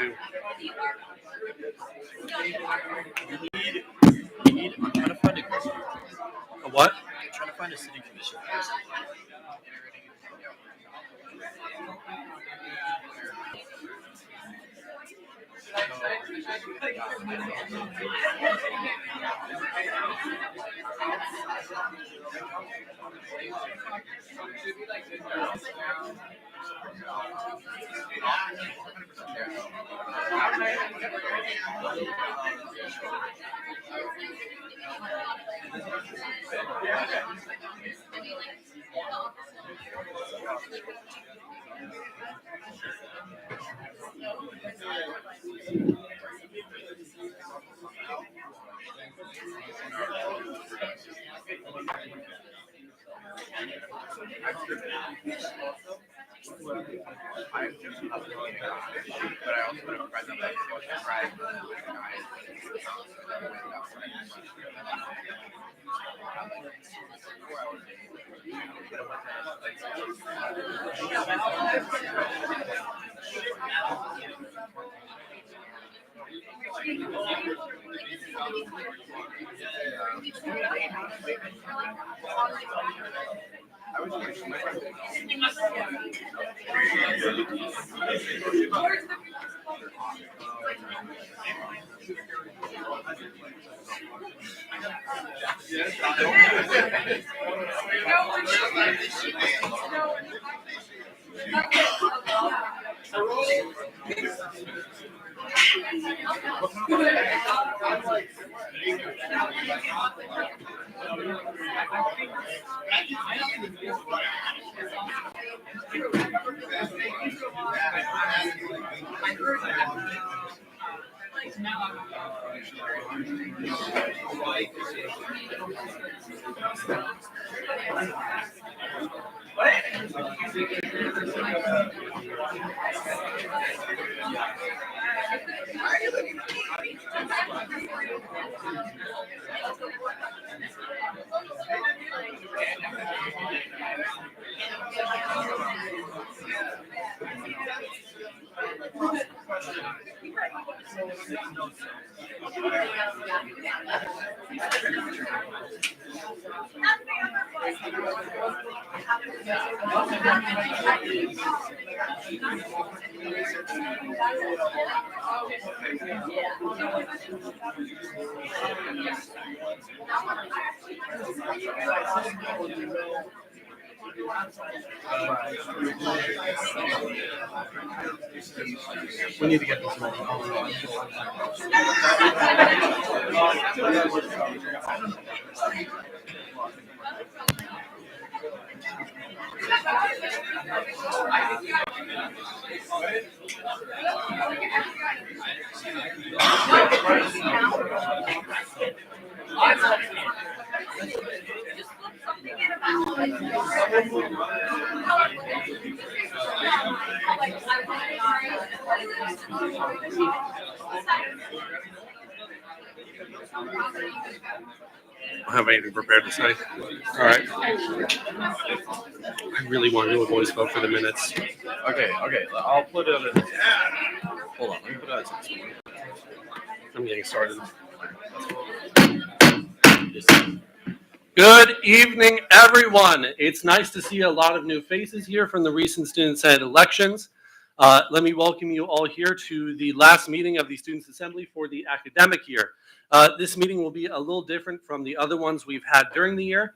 too. I'm trying to find A what? I'm trying to find a city commission. We need to get this one. I don't have anything prepared to say. All right. I really want to do a voice vote for the minutes. Okay, I'll put it in. Hold on, let me put it out. I'm getting started. Good evening, everyone. It's nice to see a lot of new faces here from the recent Student Senate elections. Let me welcome you all here to the last meeting of the Students' Assembly for the academic year. This meeting will be a little different from the other ones we've had during the year.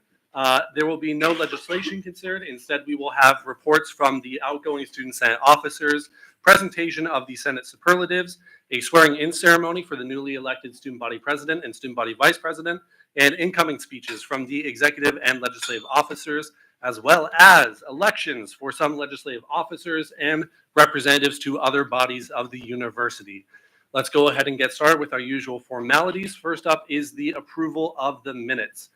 There will be no legislation considered. Instead, we will have reports from the outgoing Student Senate officers, presentation of the Senate superlatives, a swearing-in ceremony for the newly elected Student Body President and Student Body Vice President, and incoming speeches from the executive and legislative officers, as well as elections for some legislative officers and representatives to other bodies of the university. Let's go ahead and get started with our usual formalities. First up is the approval of the minutes.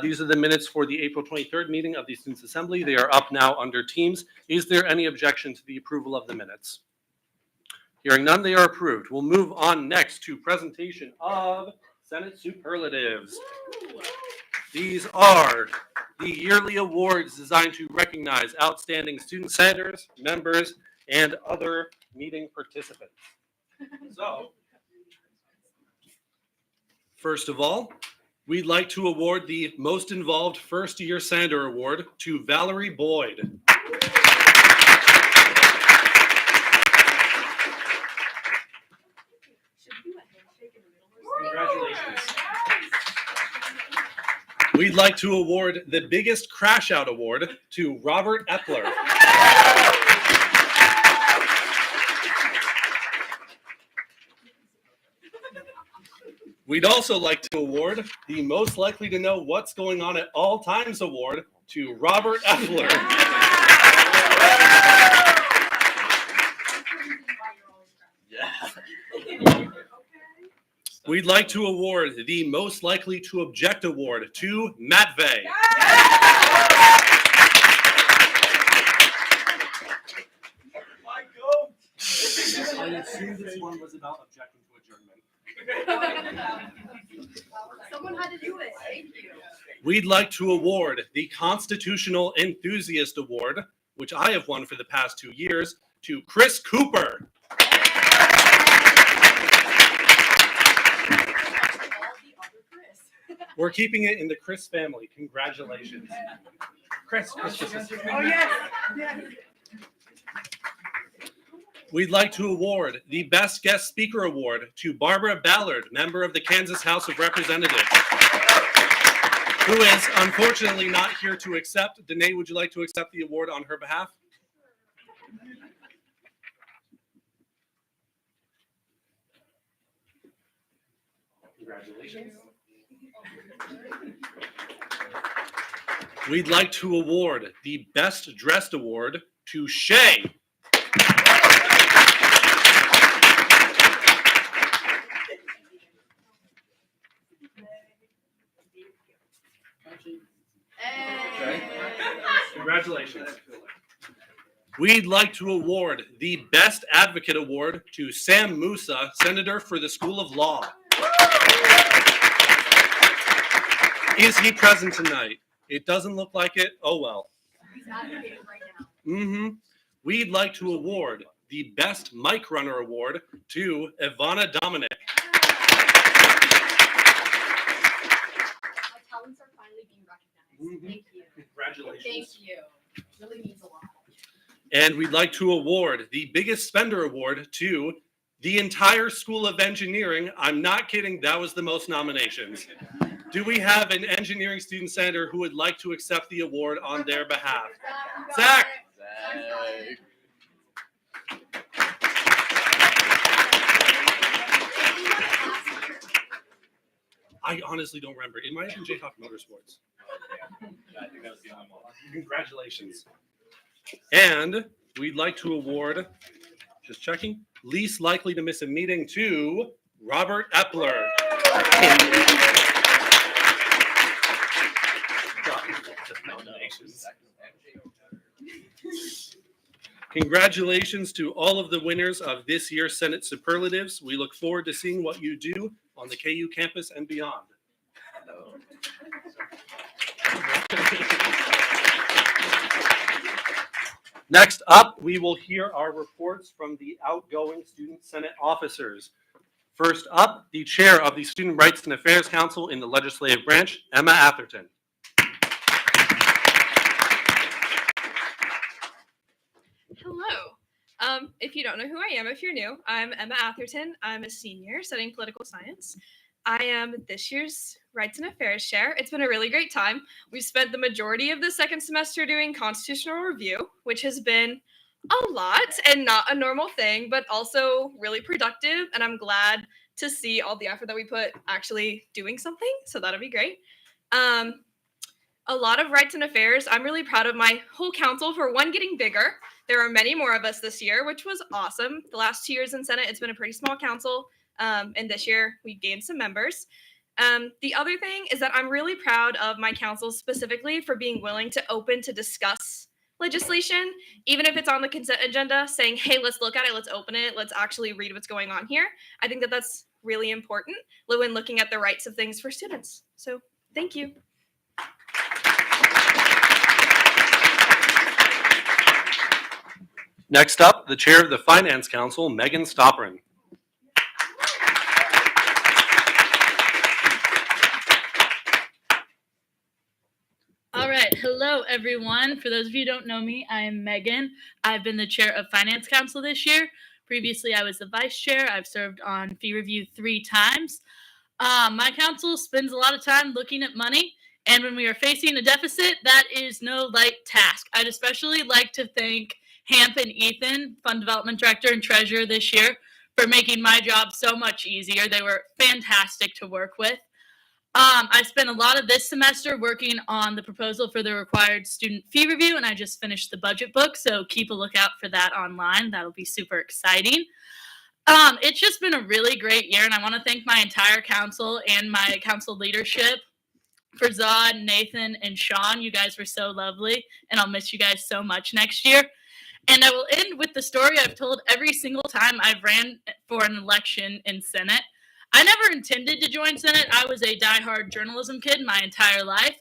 These are the minutes for the April 23rd meeting of the Students' Assembly. They are up now under Teams. Is there any objection to the approval of the minutes? Hearing none, they are approved. We'll move on next to presentation of Senate superlatives. These are the yearly awards designed to recognize outstanding student senators, members, and other meeting participants. So, first of all, we'd like to award the Most Involved First Year Senator Award to Valerie Boyd. Congratulations. We'd like to award the Biggest Crash Out Award to Robert Epler. We'd also like to award the Most Likely to Know What's Going On at All Times Award to Robert Epler. Yeah. We'd like to award the Most Likely to Object Award to Matt Vey. I assume this one was about objecting to adjournment. Someone had to do it. Thank you. We'd like to award the Constitutional Enthusiast Award, which I have won for the past 2 years, to Chris Cooper. We're keeping it in the Chris family. Congratulations. Chris. Oh, yes. We'd like to award the Best Guest Speaker Award to Barbara Ballard, member of the Kansas House of Representatives, who is unfortunately not here to accept. Danae, would you like to accept the award on her behalf? Congratulations. We'd like to award the Best Dressed Award to Shay. Congratulations. We'd like to award the Best Advocate Award to Sam Musa, Senator for the School of Law. Is he present tonight? It doesn't look like it. Oh well. He's advocating right now. We'd like to award the Best Mic Runner Award to Ivana Dominic. My talents are finally being recognized. Thank you. Congratulations. Thank you. Really means a lot. And we'd like to award the Biggest Spender Award to the entire School of Engineering. I'm not kidding, that was the most nominations. Do we have an engineering student senator who would like to accept the award on their behalf? Zach! I honestly don't remember. It might have been Jayhawk Motorsports. I think that was the only one. Congratulations. And we'd like to award, just checking, least likely to miss a meeting to Robert Epler. Congratulations to all of the winners of this year's Senate Superlatives. We look forward to seeing what you do on the KU campus and beyond. Next up, we will hear our reports from the outgoing Student Senate officers. First up, the chair of the Student Rights and Affairs Council in the legislative branch, Emma Atherton. Hello. If you don't know who I am, if you're new, I'm Emma Atherton. I'm a senior studying political science. I am this year's Rights and Affairs chair. It's been a really great time. We've spent the majority of the second semester doing constitutional review, which has been a lot and not a normal thing, but also really productive. And I'm glad to see all the effort that we put actually doing something. So that'll be great. A lot of Rights and Affairs. I'm really proud of my whole council for one, getting bigger. There are many more of us this year, which was awesome. The last 2 years in Senate, it's been a pretty small council. And this year we gained some members. The other thing is that I'm really proud of my council specifically for being willing to open to discuss legislation, even if it's on the consent agenda, saying, hey, let's look at it, let's open it, let's actually read what's going on here. I think that that's really important when looking at the rights of things for students. So thank you. Next up, the chair of the Finance Council, Megan Stoprin. Hello, everyone. For those of you who don't know me, I am Megan. I've been the chair of Finance Council this year. Previously, I was the vice chair. I've served on fee review 3 times. My council spends a lot of time looking at money, and when we are facing a deficit, that is no light task. I'd especially like to thank Hamp and Ethan, Fund Development Director and Treasurer this year, for making my job so much easier. They were fantastic to work with. I spent a lot of this semester working on the proposal for the required student fee review, and I just finished the budget book, so keep a lookout for that online. That'll be super exciting. It's just been a really great year, and I want to thank my entire council and my council leadership for Zod, Nathan, and Sean. You guys were so lovely, and I'll miss you guys so much next year. And I will end with the story I've told every single time I've ran for an election in Senate. I never intended to join Senate. I was a diehard journalism kid my entire life.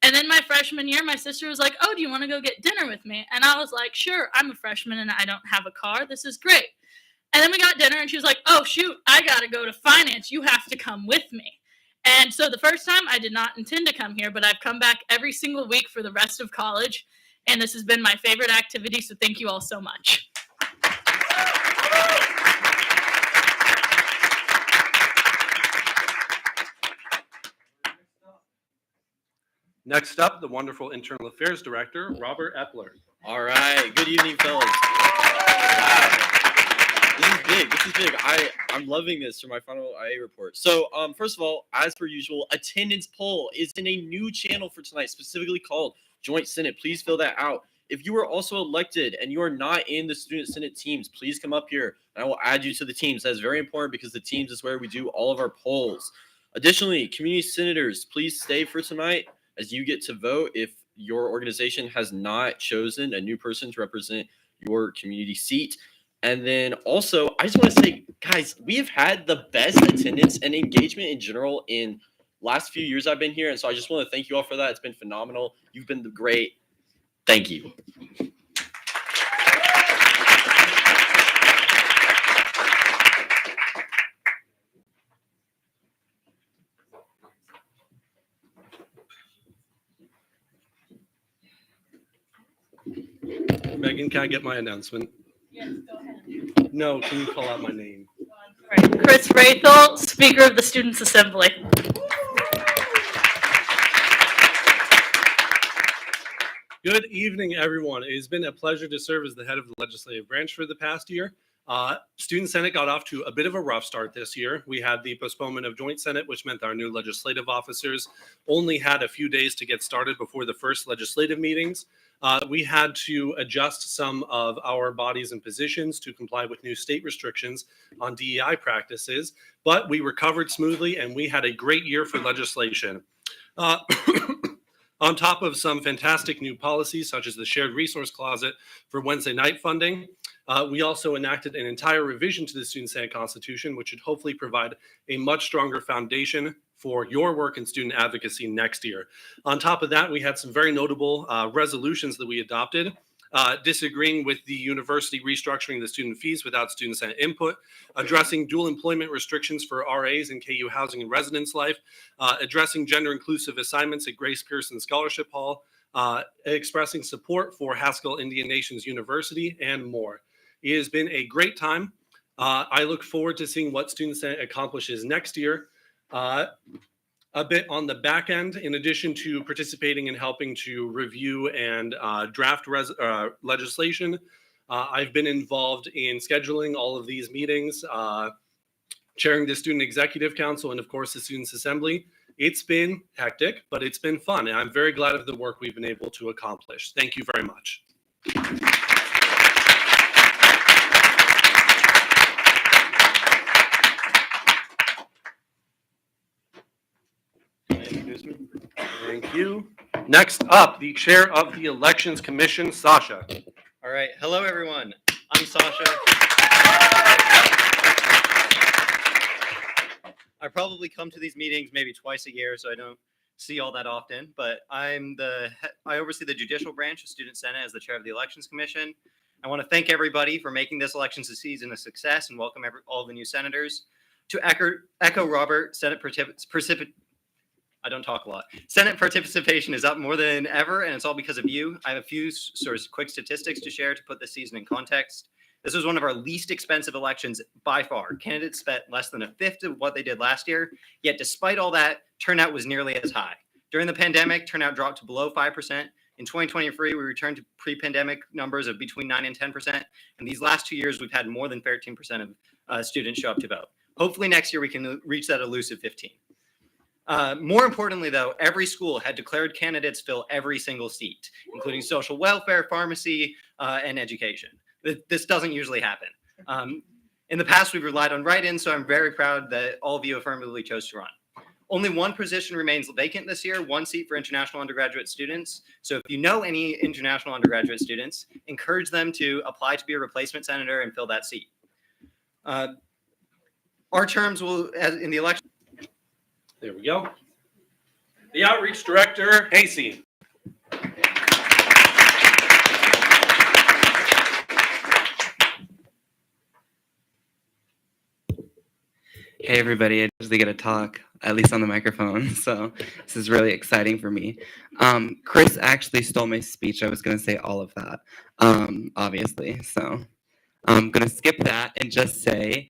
And then my freshman year, my sister was like, oh, do you want to go get dinner with me? And I was like, sure, I'm a freshman and I don't have a car. This is great. And then we got dinner and she was like, oh, shoot, I got to go to finance. You have to come with me. And so the first time I did not intend to come here, but I've come back every single week for the rest of college. And this has been my favorite activity. So thank you all so much. Next up, the wonderful Internal Affairs Director, Robert Epler. All right. Good evening, fellas. Wow. This is big. I'm loving this for my final IA report. So, first of all, as per usual, attendance poll is in a new channel for tonight, specifically called Joint Senate. Please fill that out. If you are also elected and you are not in the Student Senate teams, please come up here and I will add you to the teams. That's very important because the teams is where we do all of our polls. Additionally, community senators, please stay for tonight as you get to vote if your organization has not chosen a new person to represent your community seat. And then also, I just want to say, guys, we have had the best attendance and engagement in general in last few years I've been here. And so I just want to thank you all for that. It's been phenomenal. You've been great. Thank you. Megan, can I get my announcement? Yes, go ahead. No, can you call out my name? All right. Chris Rathel, Speaker of the Students' Assembly. Good evening, everyone. It has been a pleasure to serve as the head of the legislative branch for the past year. Student Senate got off to a bit of a rough start this year. We had the postponement of Joint Senate, which meant our new legislative officers only had a few days to get started before the first legislative meetings. We had to adjust some of our bodies and positions to comply with new state restrictions on DEI practices, but we recovered smoothly and we had a great year for legislation. On top of some fantastic new policies, such as the shared resource closet for Wednesday night funding, we also enacted an entire revision to the Student Senate Constitution, which should hopefully provide a much stronger foundation for your work in student advocacy next year. On top of that, we had some very notable resolutions that we adopted, disagreeing with the university restructuring the student fees without student Senate input, addressing dual employment restrictions for RAs in KU Housing and Residence Life, addressing gender-inclusive assignments at Grace Pearson Scholarship Hall, expressing support for Haskell Indian Nations University, and more. It has been a great time. I look forward to seeing what Student Senate accomplishes next year. A bit on the back end, in addition to participating and helping to review and draft legislation, I've been involved in scheduling all of these meetings, chairing the Student Executive Council, and of course the Students' Assembly. It's been hectic, but it's been fun, and I'm very glad of the work we've been able to accomplish. Thank you very much. Thank you. Next up, the chair of the Elections Commission, Sasha. All right. Hello, everyone. I'm Sasha. I probably come to these meetings maybe twice a year, so I don't see all that often. But I oversee the judicial branch of Student Senate as the chair of the Elections Commission. I want to thank everybody for making this election season a success and welcome all the new senators. To echo Robert, Senate I don't talk a lot. Senate participation is up more than ever, and it's all because of you. I have a few sort of quick statistics to share to put this season in context. This was one of our least expensive elections by far. Candidates spent less than a fifth of what they did last year, yet despite all that, turnout was nearly as high. During the pandemic, turnout dropped to below 5%. In 2023, we returned to pre-pandemic numbers of between 9 and 10%. And these last 2 years, we've had more than 13% of students show up to vote. Hopefully next year we can reach that elusive 15. More importantly, though, every school had declared candidates fill every single seat, including social welfare, pharmacy, and education. This doesn't usually happen. In the past, we've relied on write-ins, so I'm very proud that all of you affirmatively chose to run. Only one position remains vacant this year, one seat for international undergraduate students. So if you know any international undergraduate students, encourage them to apply to be a replacement senator and fill that seat. Our terms will, in the election. There we go. The Outreach Director, Hasey. Hey everybody, I usually get to talk, at least on the microphone, so this is really exciting for me. Chris actually stole my speech. I was going to say all of that, obviously, so I'm going to skip that and just say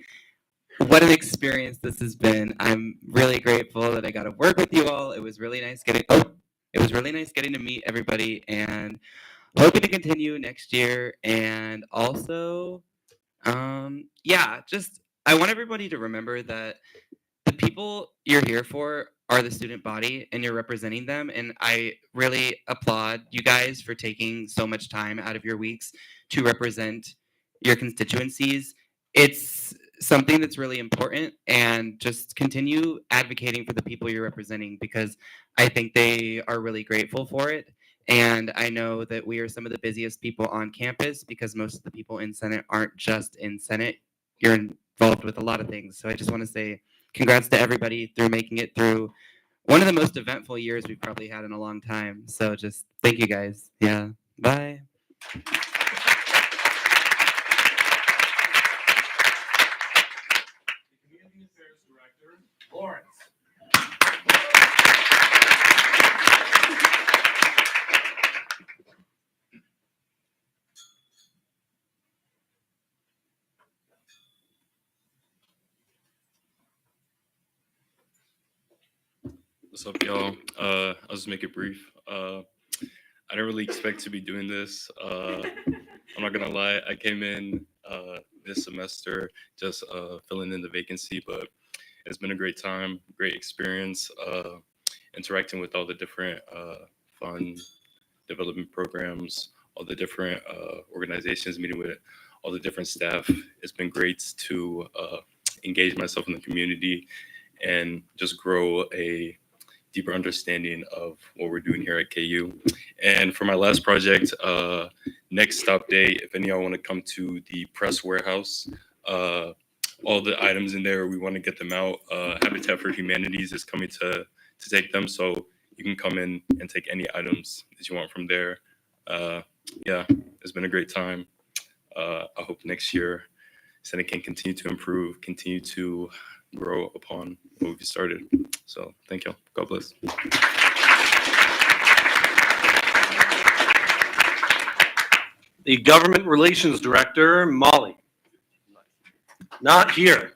what an experience this has been. I'm really grateful that I got to work with you all. It was really nice getting to meet everybody, and hoping to continue next year. And also, I want everybody to remember that the people you're here for are the student body and you're representing them. And I really applaud you guys for taking so much time out of your weeks to represent your constituencies. It's something that's really important, and just continue advocating for the people you're representing, because I think they are really grateful for it. And I know that we are some of the busiest people on campus, because most of the people in Senate aren't just in Senate. You're involved with a lot of things. So I just want to say congrats to everybody through making it through one of the most eventful years we've probably had in a long time. So just thank you guys. Yeah. Bye. Community Affairs Director, Lawrence. What's up, y'all? I'll just make it brief. I didn't really expect to be doing this. I'm not gonna lie. I came in this semester just filling in the vacancy, but it's been a great time, great experience, interacting with all the different fun development programs, all the different organizations, meeting with all the different staff. It's been great to engage myself in the community and just grow a deeper understanding of what we're doing here at KU. And for my last project, next stop day, if any of y'all want to come to the press warehouse, all the items in there, we want to get them out. Habitat for Humanities is coming to take them, so you can come in and take any items that you want from there. Yeah, it's been a great time. I hope next year Senate can continue to improve, continue to grow upon what we've started. So thank you. God bless. The Government Relations Director, Molly. Not here.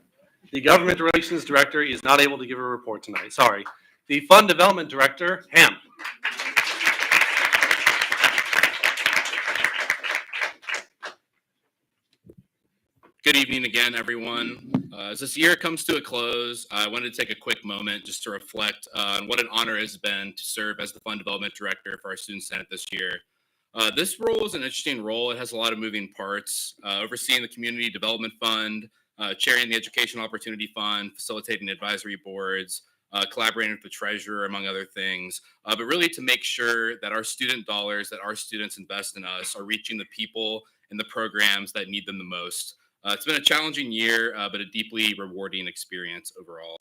The Government Relations Director is not able to give a report tonight. Sorry. The Fund Development Director, Ham. Good evening again, everyone. As this year comes to a close, I wanted to take a quick moment just to reflect on what an honor it has been to serve as the Fund Development Director for our Student Senate this year. This role is an interesting role. It has a lot of moving parts, overseeing the Community Development Fund, chairing the Educational Opportunity Fund, facilitating advisory boards, collaborating with the treasurer, among other things, but really to make sure that our student dollars that our students invest in us are reaching the people and the programs that need them the most. It's been a challenging year, but a deeply rewarding experience overall.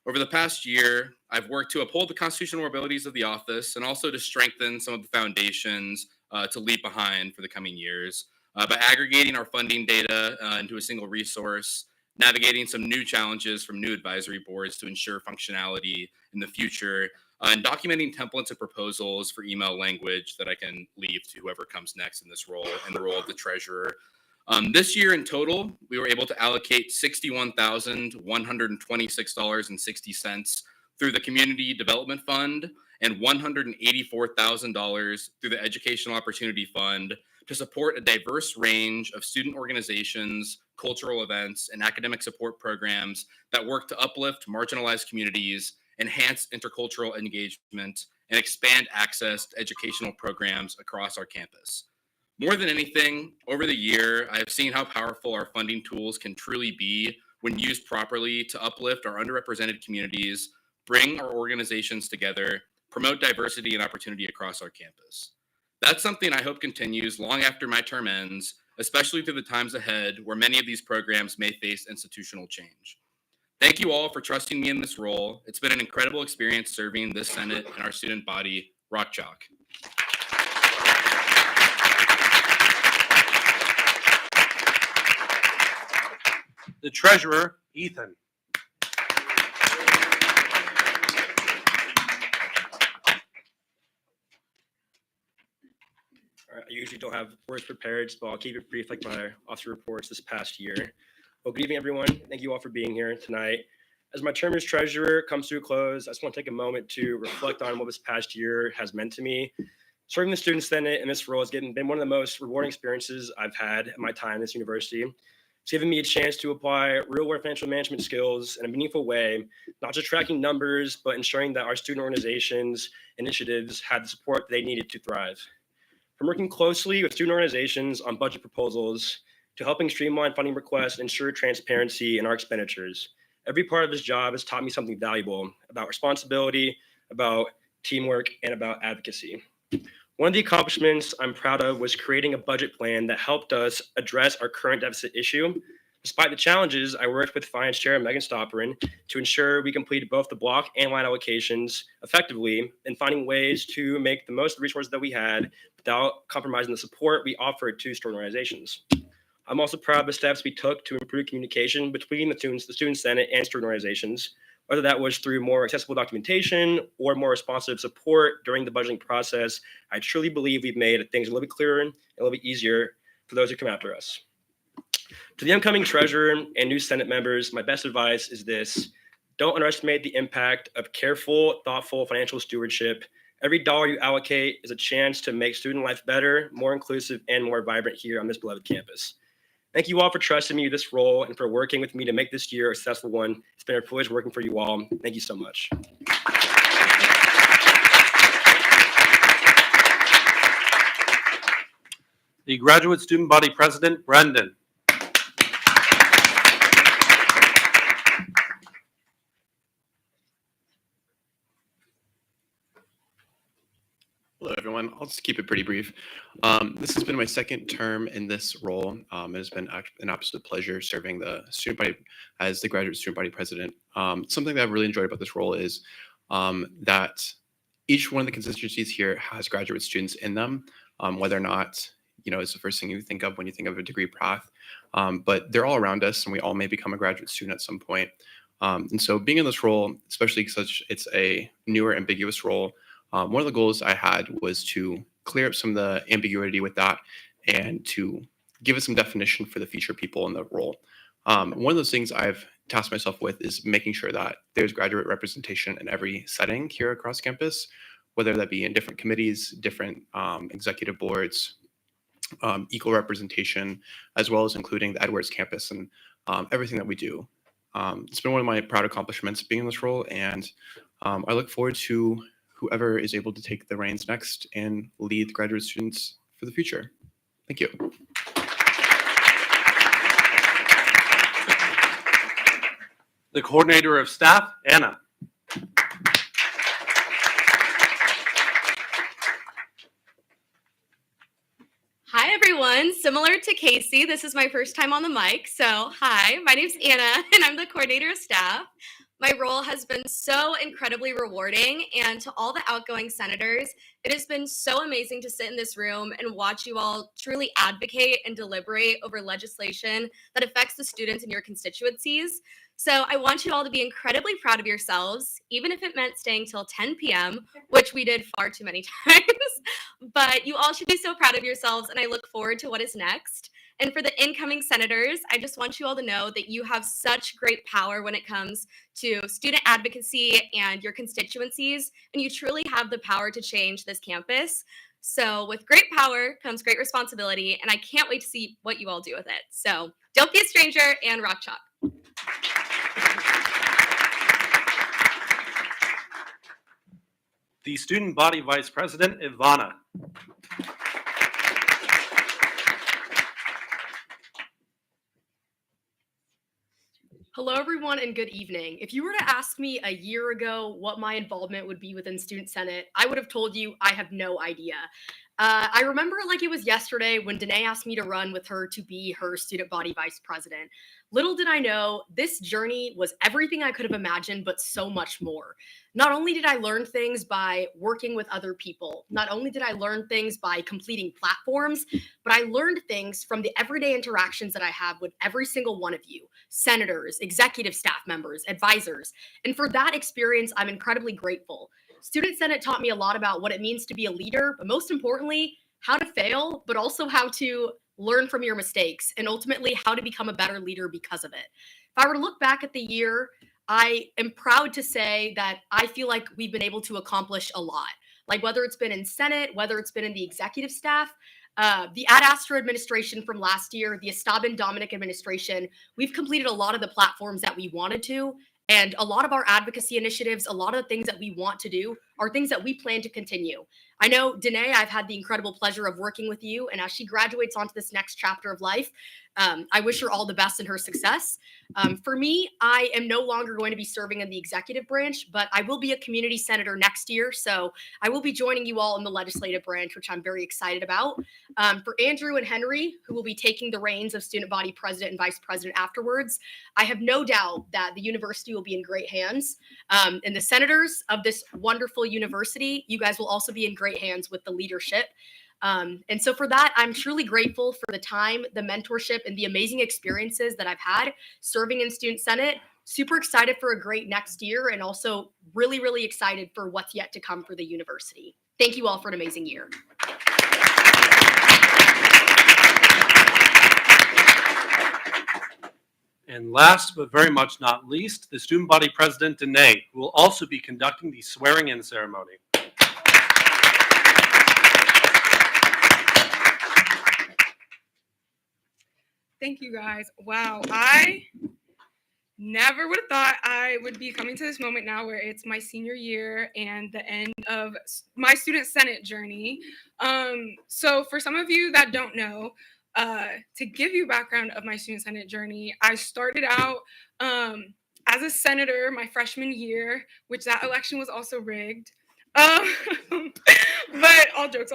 Over the past year, I've worked to uphold the constitutional abilities of the office and also to strengthen some of the foundations to leave behind for the coming years by aggregating our funding data into a single resource, navigating some new challenges from new advisory boards to ensure functionality in the future, and documenting templates and proposals for email language that I can leave to whoever comes next in this role, in the role of the treasurer. This year in total, we were able to allocate $61,126.60 through the Community Development Fund and $184,000 through the Educational Opportunity Fund to support a diverse range of student organizations, cultural events, and academic support programs that work to uplift marginalized communities, enhance intercultural engagement, and expand access to educational programs across our campus. More than anything, over the year, I have seen how powerful our funding tools can truly be when used properly to uplift our underrepresented communities, bring our organizations together, promote diversity and opportunity across our campus. That's something I hope continues long after my term ends, especially through the times ahead where many of these programs may face institutional change. Thank you all for trusting me in this role. It's been an incredible experience serving this Senate and our student body. Rock Chalk. The treasurer, Ethan. All right, I usually don't have words prepared, so I'll keep it brief like my officer reports this past year. Well, good evening, everyone. Thank you all for being here tonight. As my term as treasurer comes to a close, I just want to take a moment to reflect on what this past year has meant to me. Serving the Student Senate in this role has been one of the most rewarding experiences I've had at my time at this university. It's given me a chance to apply real-world financial management skills in a meaningful way, not just tracking numbers, but ensuring that our student organizations initiatives had the support they needed to thrive. From working closely with student organizations on budget proposals to helping streamline funding requests and ensure transparency in our expenditures, every part of this job has taught me something valuable about responsibility, about teamwork, and about advocacy. One of the accomplishments I'm proud of was creating a budget plan that helped us address our current deficit issue. Despite the challenges, I worked with Finance Chair Megan Stopperin to ensure we completed both the block and line allocations effectively and finding ways to make the most of the resources that we had without compromising the support we offered to student organizations. I'm also proud of the steps we took to improve communication between the Student Senate and student organizations, whether that was through more accessible documentation or more responsive support during the budgeting process. I truly believe we've made things a little bit clearer and a little bit easier for those who come after us. To the incoming treasurer and new Senate members, my best advice is this: don't underestimate the impact of careful, thoughtful financial stewardship. Every dollar you allocate is a chance to make student life better, more inclusive, and more vibrant here on this beloved campus. Thank you all for trusting me with this role and for working with me to make this year a successful one. It's been a privilege working for you all. Thank you so much. The graduate student body president, Brendan. Hello, everyone. I'll just keep it pretty brief. This has been my second term in this role. It has been an absolute pleasure serving the student body as the graduate student body president. Something that I've really enjoyed about this role is that each one of the constituencies here has graduate students in them, whether or not, it's the first thing you think of when you think of a degree path. But they're all around us, and we all may become a graduate student at some point. And so being in this role, especially such it's a newer, ambiguous role, one of the goals I had was to clear up some of the ambiguity with that and to give it some definition for the future people in the role. One of those things I've tasked myself with is making sure that there's graduate representation in every setting here across campus, whether that be in different committees, different executive boards, equal representation, as well as including the Edwards campus and everything that we do. It's been one of my proud accomplishments being in this role, and I look forward to whoever is able to take the reins next and lead graduate students for the future. Thank you. The coordinator of staff, Anna. Hi, everyone. everyone. Similar to Casey, this is my first time on the mic. So, hi, my name's Anna, and I'm the coordinator of staff. My role has been so incredibly rewarding, and to all the outgoing senators, it has been so amazing to sit in this room and watch you all truly advocate and deliberate over legislation that affects the students in your constituencies. So I want you all to be incredibly proud of yourselves, even if it meant staying till 10 p.m., which we did far too many times. But you all should be so proud of yourselves, and I look forward to what is next. And for the incoming senators, I just want you all to know that you have such great power when it comes to student advocacy and your constituencies, and you truly have the power to change this campus. So with great power comes great responsibility, and I can't wait to see what you all do with it. So don't be a stranger and rock chalk. The student body vice president, Ivana. Hello, everyone, and good evening. If you were to ask me a year ago what my involvement would be within Student Senate, I would have told you I have no idea. I remember it like it was yesterday when Danae asked me to run with her to be her student body vice president. Little did I know, this journey was everything I could have imagined, but so much more. Not only did I learn things by working with other people, not only did I learn things by completing platforms, but I learned things from the everyday interactions that I have with every single one of you, senators, executive staff members, advisors. And for that experience, I'm incredibly grateful. Student Senate taught me a lot about what it means to be a leader, but most importantly, how to fail, but also how to learn from your mistakes, and ultimately how to become a better leader because of it. If I were to look back at the year, I am proud to say that I feel like we've been able to accomplish a lot. Like whether it's been in Senate, whether it's been in the executive staff, the Ad Astra administration from last year, the Estaban Dominic administration, we've completed a lot of the platforms that we wanted to. And a lot of our advocacy initiatives, a lot of the things that we want to do are things that we plan to continue. I know, Danae, I've had the incredible pleasure of working with you. And as she graduates onto this next chapter of life, I wish her all the best in her success. For me, I am no longer going to be serving in the executive branch, but I will be a community senator next year. So I will be joining you all in the legislative branch, which I'm very excited about. For Andrew and Henry, who will be taking the reins of student body president and vice president afterwards, I have no doubt that the university will be in great hands. And the senators of this wonderful university, you guys will also be in great hands with the leadership. And so for that, I'm truly grateful for the time, the mentorship, and the amazing experiences that I've had serving in Student Senate. Super excited for a great next year, and also really, really excited for what's yet to come for the university. Thank you all for an amazing year. And last but very much not least, the student body president, Danae, who will also be conducting the swearing-in ceremony. Thank you, guys. Wow, I never would have thought I would be coming to this moment now where it's my senior year and the end of my student senate journey. So for some of you that don't know, to give you background of my student senate journey, I started out as a senator my freshman year, which that election was also rigged. But all jokes.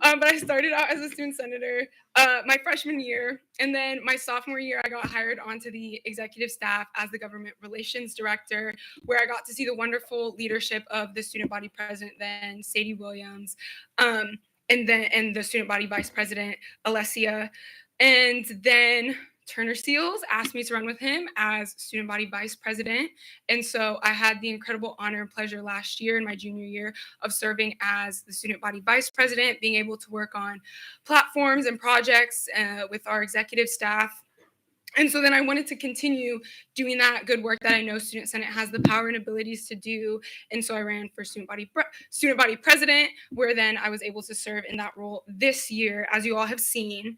But I started out as a student senator my freshman year, and then my sophomore year, I got hired onto the executive staff as the government relations director, where I got to see the wonderful leadership of the student body president, then Sadie Williams, and the student body vice president, Alessia, and then Turner Seals asked me to run with him as student body vice president. And so I had the incredible honor and pleasure last year in my junior year of serving as the student body vice president, being able to work on platforms and projects with our executive staff. And so then I wanted to continue doing that good work that I know Student Senate has the power and abilities to do. And so I ran for student body president, where then I was able to serve in that role this year, as you all have seen.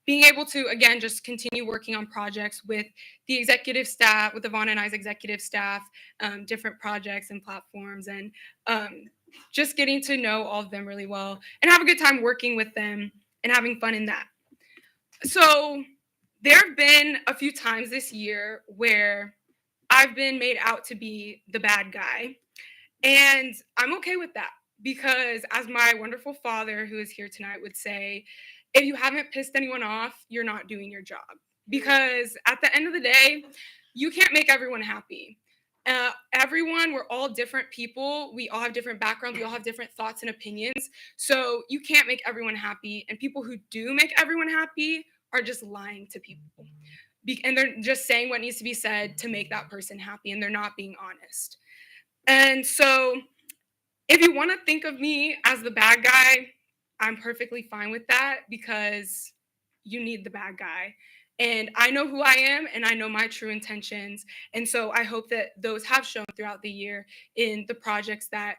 Being able to, again, just continue working on projects with the executive staff, with Ivana and I's executive staff, different projects and platforms, and just getting to know all of them really well and have a good time working with them and having fun in that. So there have been a few times this year where I've been made out to be the bad guy, and I'm okay with that, because as my wonderful father, who is here tonight, would say, if you haven't pissed anyone off, you're not doing your job. Because at the end of the day, you can't make everyone happy. Everyone, we're all different people. We all have different backgrounds. We all have different thoughts and opinions. So you can't make everyone happy. And people who do make everyone happy are just lying to people. And they're just saying what needs to be said to make that person happy. And they're not being honest. And so if you want to think of me as the bad guy, I'm perfectly fine with that, because you need the bad guy. And I know who I am, and I know my true intentions. And so I hope that those have shown throughout the year in the projects that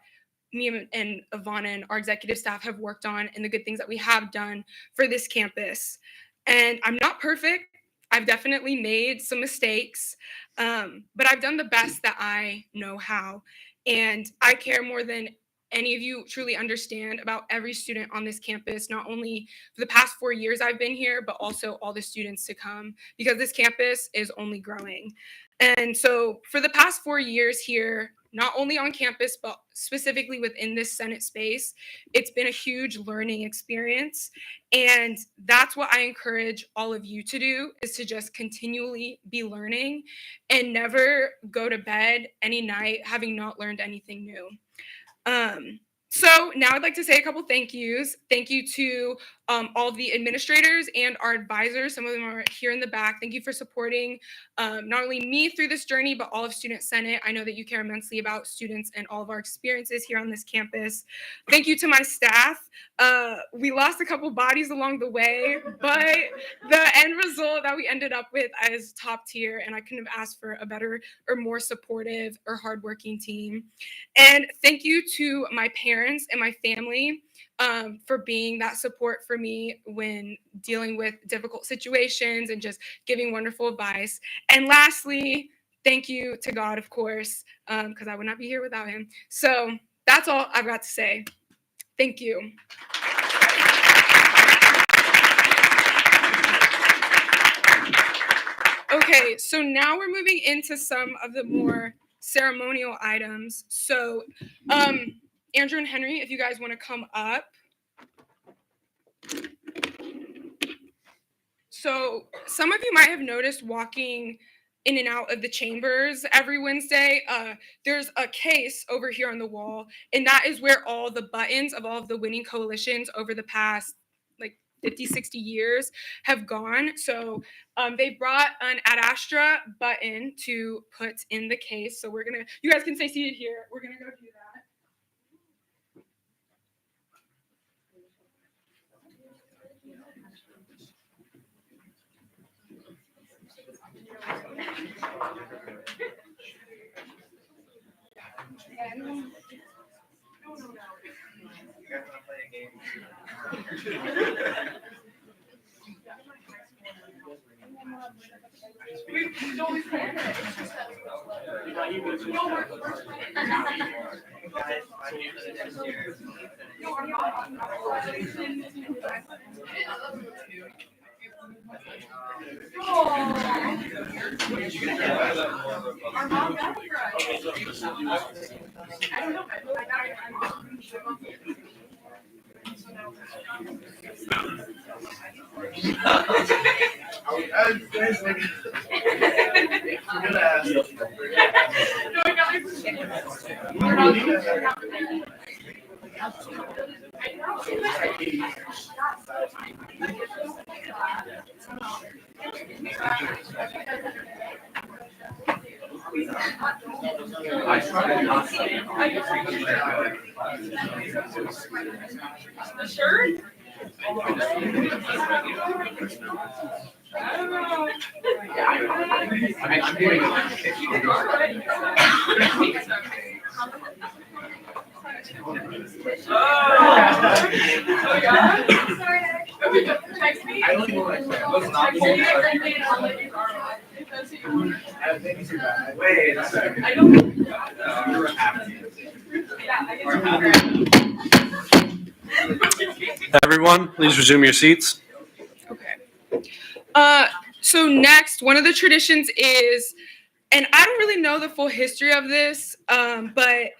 me and Ivana and our executive staff have worked on, and the good things that we have done for this campus. And I'm not perfect. I've definitely made some mistakes, but I've done the best that I know how. And I care more than any of you truly understand about every student on this campus, not only for the past 4 years I've been here, but also all the students to come, because this campus is only growing. And so for the past 4 years here, not only on campus, but specifically within this Senate space, it's been a huge learning experience. And that's what I encourage all of you to do, is to just continually be learning and never go to bed any night having not learned anything new. So now I'd like to say a couple thank yous. Thank you to all the administrators and our advisors. Some of them are here in the back. Thank you for supporting not only me through this journey, but all of Student Senate. I know that you care immensely about students and all of our experiences here on this campus. Thank you to my staff. We lost a couple bodies along the way, but the end result that we ended up with is top tier, and I couldn't have asked for a better or more supportive or hardworking team. And thank you to my parents and my family for being that support for me when dealing with difficult situations and just giving wonderful advice. And lastly, thank you to God, of course, because I would not be here without him. So that's all I've got to say. Thank you. Okay, so now we're moving into some of the more ceremonial items. So Andrew and Henry, if you guys want to come up. So some of you might have noticed walking in and out of the chambers every Wednesday. There's a case over here on the wall, and that is where all the buttons of all of the winning coalitions over the past like 50, 60 years have gone. So they brought an Ad Astra button to put in the case. So you guys can stay seated here. We're gonna go do that. Everyone, please resume your seats. Okay. So next, one of the traditions is, and I don't really know the full history of this, but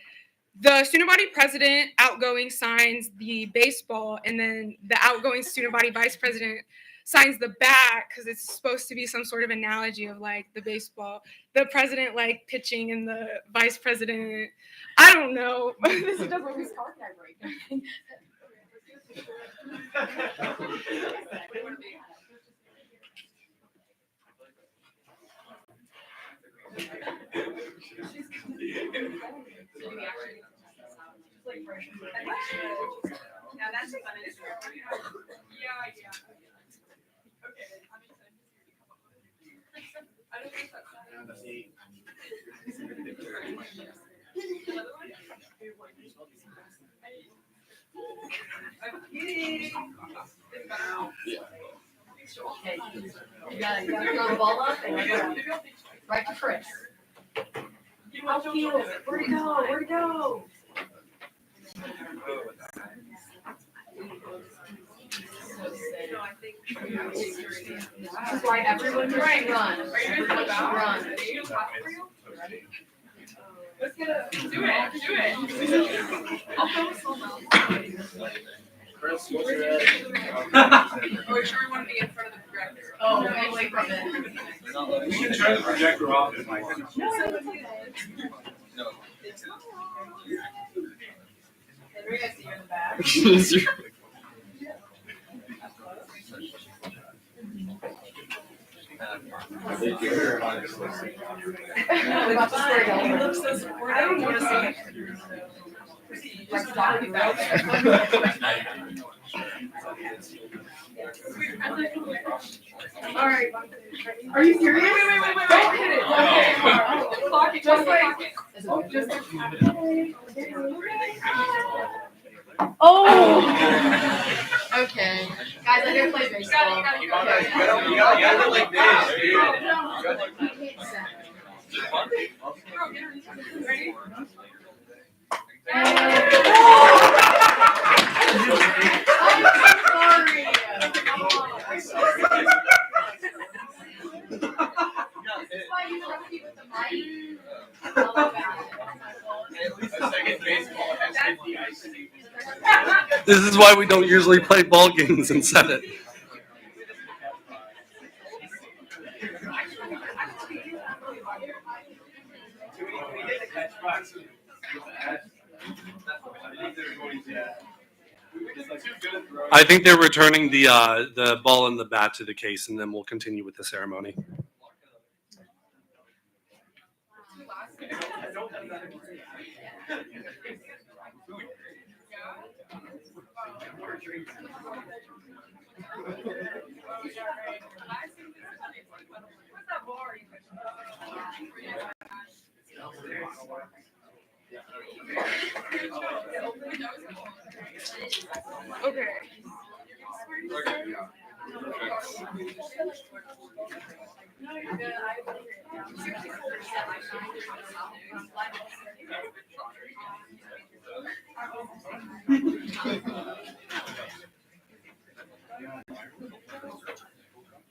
the student body president outgoing signs the baseball, and then the outgoing student body vice president signs the bat, because it's supposed to be some sort of analogy of like the baseball, the president like pitching and the vice president, I don't know. This doesn't always talk that right. Now that's a fun instrument. Yeah. You gotta throw the ball up and right to Chris. Outfield, where'd it go? Where'd it go? That's why everyone should run. Everyone should run. Let's get a do it. I'll throw a slow mo. Chris, what's your Or sure we want to be in front of the projector. Oh, get away from it. We can turn the projector off if I can. No. Henry, I see you in the back. You look so supportive. I don't want to see it. All right. Are you serious? Wait. Don't hit it. Don't hit it. Just like. Just Oh. Okay. Guys, I didn't play baseball. You gotta like this, dude. Ready? This is why we don't usually play ball games in Senate. I think they're returning the ball and the bat to the case, and then we'll continue with the ceremony. Okay.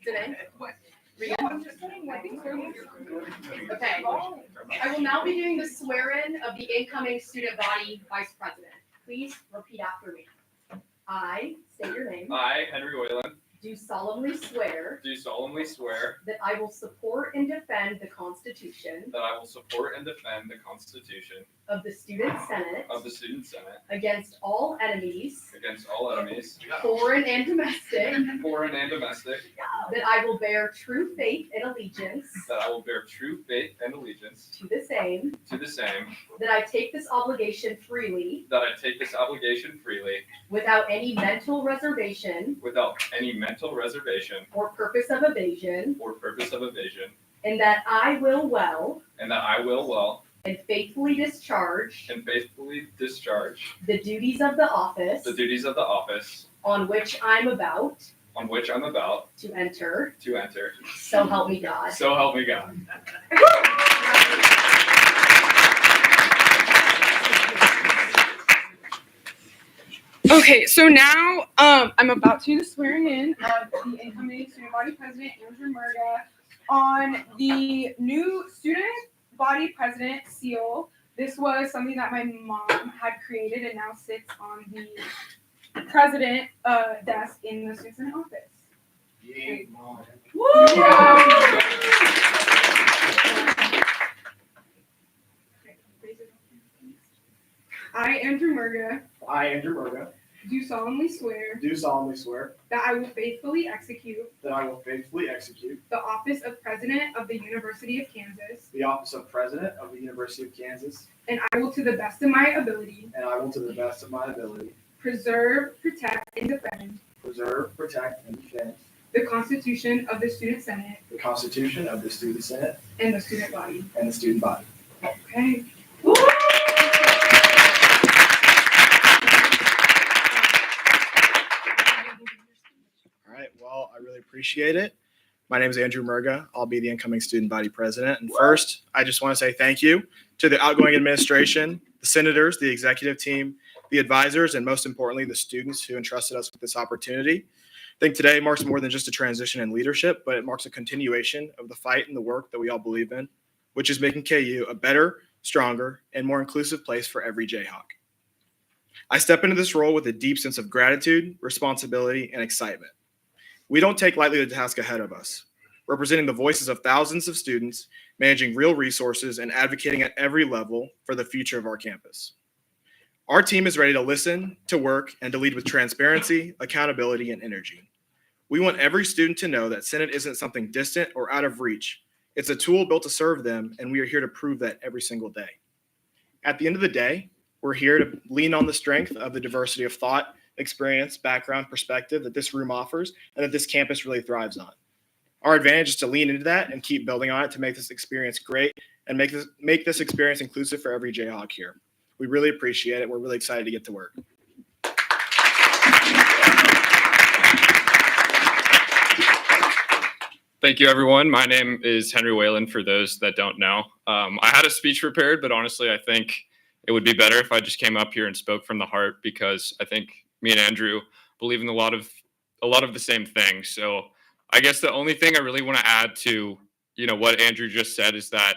Today? Okay. I will now be doing the swear-in of the incoming student body vice president. Please repeat after me. I state your name. I, Henry Whalen, Do solemnly swear do solemnly swear that I will support and defend the Constitution that I will support and defend the Constitution of the Student Senate of the Student Senate against all enemies, against all enemies, foreign and domestic, foreign and domestic, that I will bear true faith and allegiance that I will bear true faith and allegiance to the same, to the same, that I take this obligation freely that I take this obligation freely without any mental reservation without any mental reservation or purpose of evasion, or purpose of evasion, and that I will well and that I will well and faithfully discharge and faithfully discharge the duties of the office the duties of the office on which I'm about on which I'm about to enter. to enter. So help me God. So help me God. Okay, so now I'm about to do the swearing in of the incoming student body president, Andrew Murga, on the new student body president seal This was something that my mom had created and now sits on the president desk in the student senate office. Yay, Mom. I, Andrew Murga, I, Andrew Murga, do solemnly swear do solemnly swear that I will faithfully execute that I will faithfully execute the office of President of the University of Kansas, the office of President of the University of Kansas, and I will, to the best of my ability, and I will, to the best of my ability, preserve, protect, and defend preserve, protect, and defend the Constitution of the Student Senate the Constitution of the Student Senate and the student body. and the student body. Okay. All right, well, I really appreciate it. My name is Andrew Murga. I'll be the incoming student body president. And first, I just want to say thank you to the outgoing administration, the senators, the executive team, the advisors, and most importantly, the students who entrusted us with this opportunity. I think today marks more than just a transition in leadership, but it marks a continuation of the fight and the work that we all believe in, which is making KU a better, stronger, and more inclusive place for every Jayhawk. I step into this role with a deep sense of gratitude, responsibility, and excitement. We don't take lightly the task ahead of us, representing the voices of thousands of students, managing real resources, and advocating at every level for the future of our campus. Our team is ready to listen, to work, and to lead with transparency, accountability, and energy. We want every student to know that Senate isn't something distant or out of reach. It's a tool built to serve them, and we are here to prove that every single day. At the end of the day, we're here to lean on the strength of the diversity of thought, experience, background, perspective that this room offers and that this campus really thrives on. Our advantage is to lean into that and keep building on it to make this experience great and make this experience inclusive for every Jayhawk here. We really appreciate it. We're really excited to get to work. Thank you, everyone. My name is Henry Whalen, for those that don't know. I had a speech prepared, but honestly, I think it would be better if I just came up here and spoke from the heart, because I think me and Andrew believe in a lot of the same things. So I guess the only thing I really want to add to, what Andrew just said is that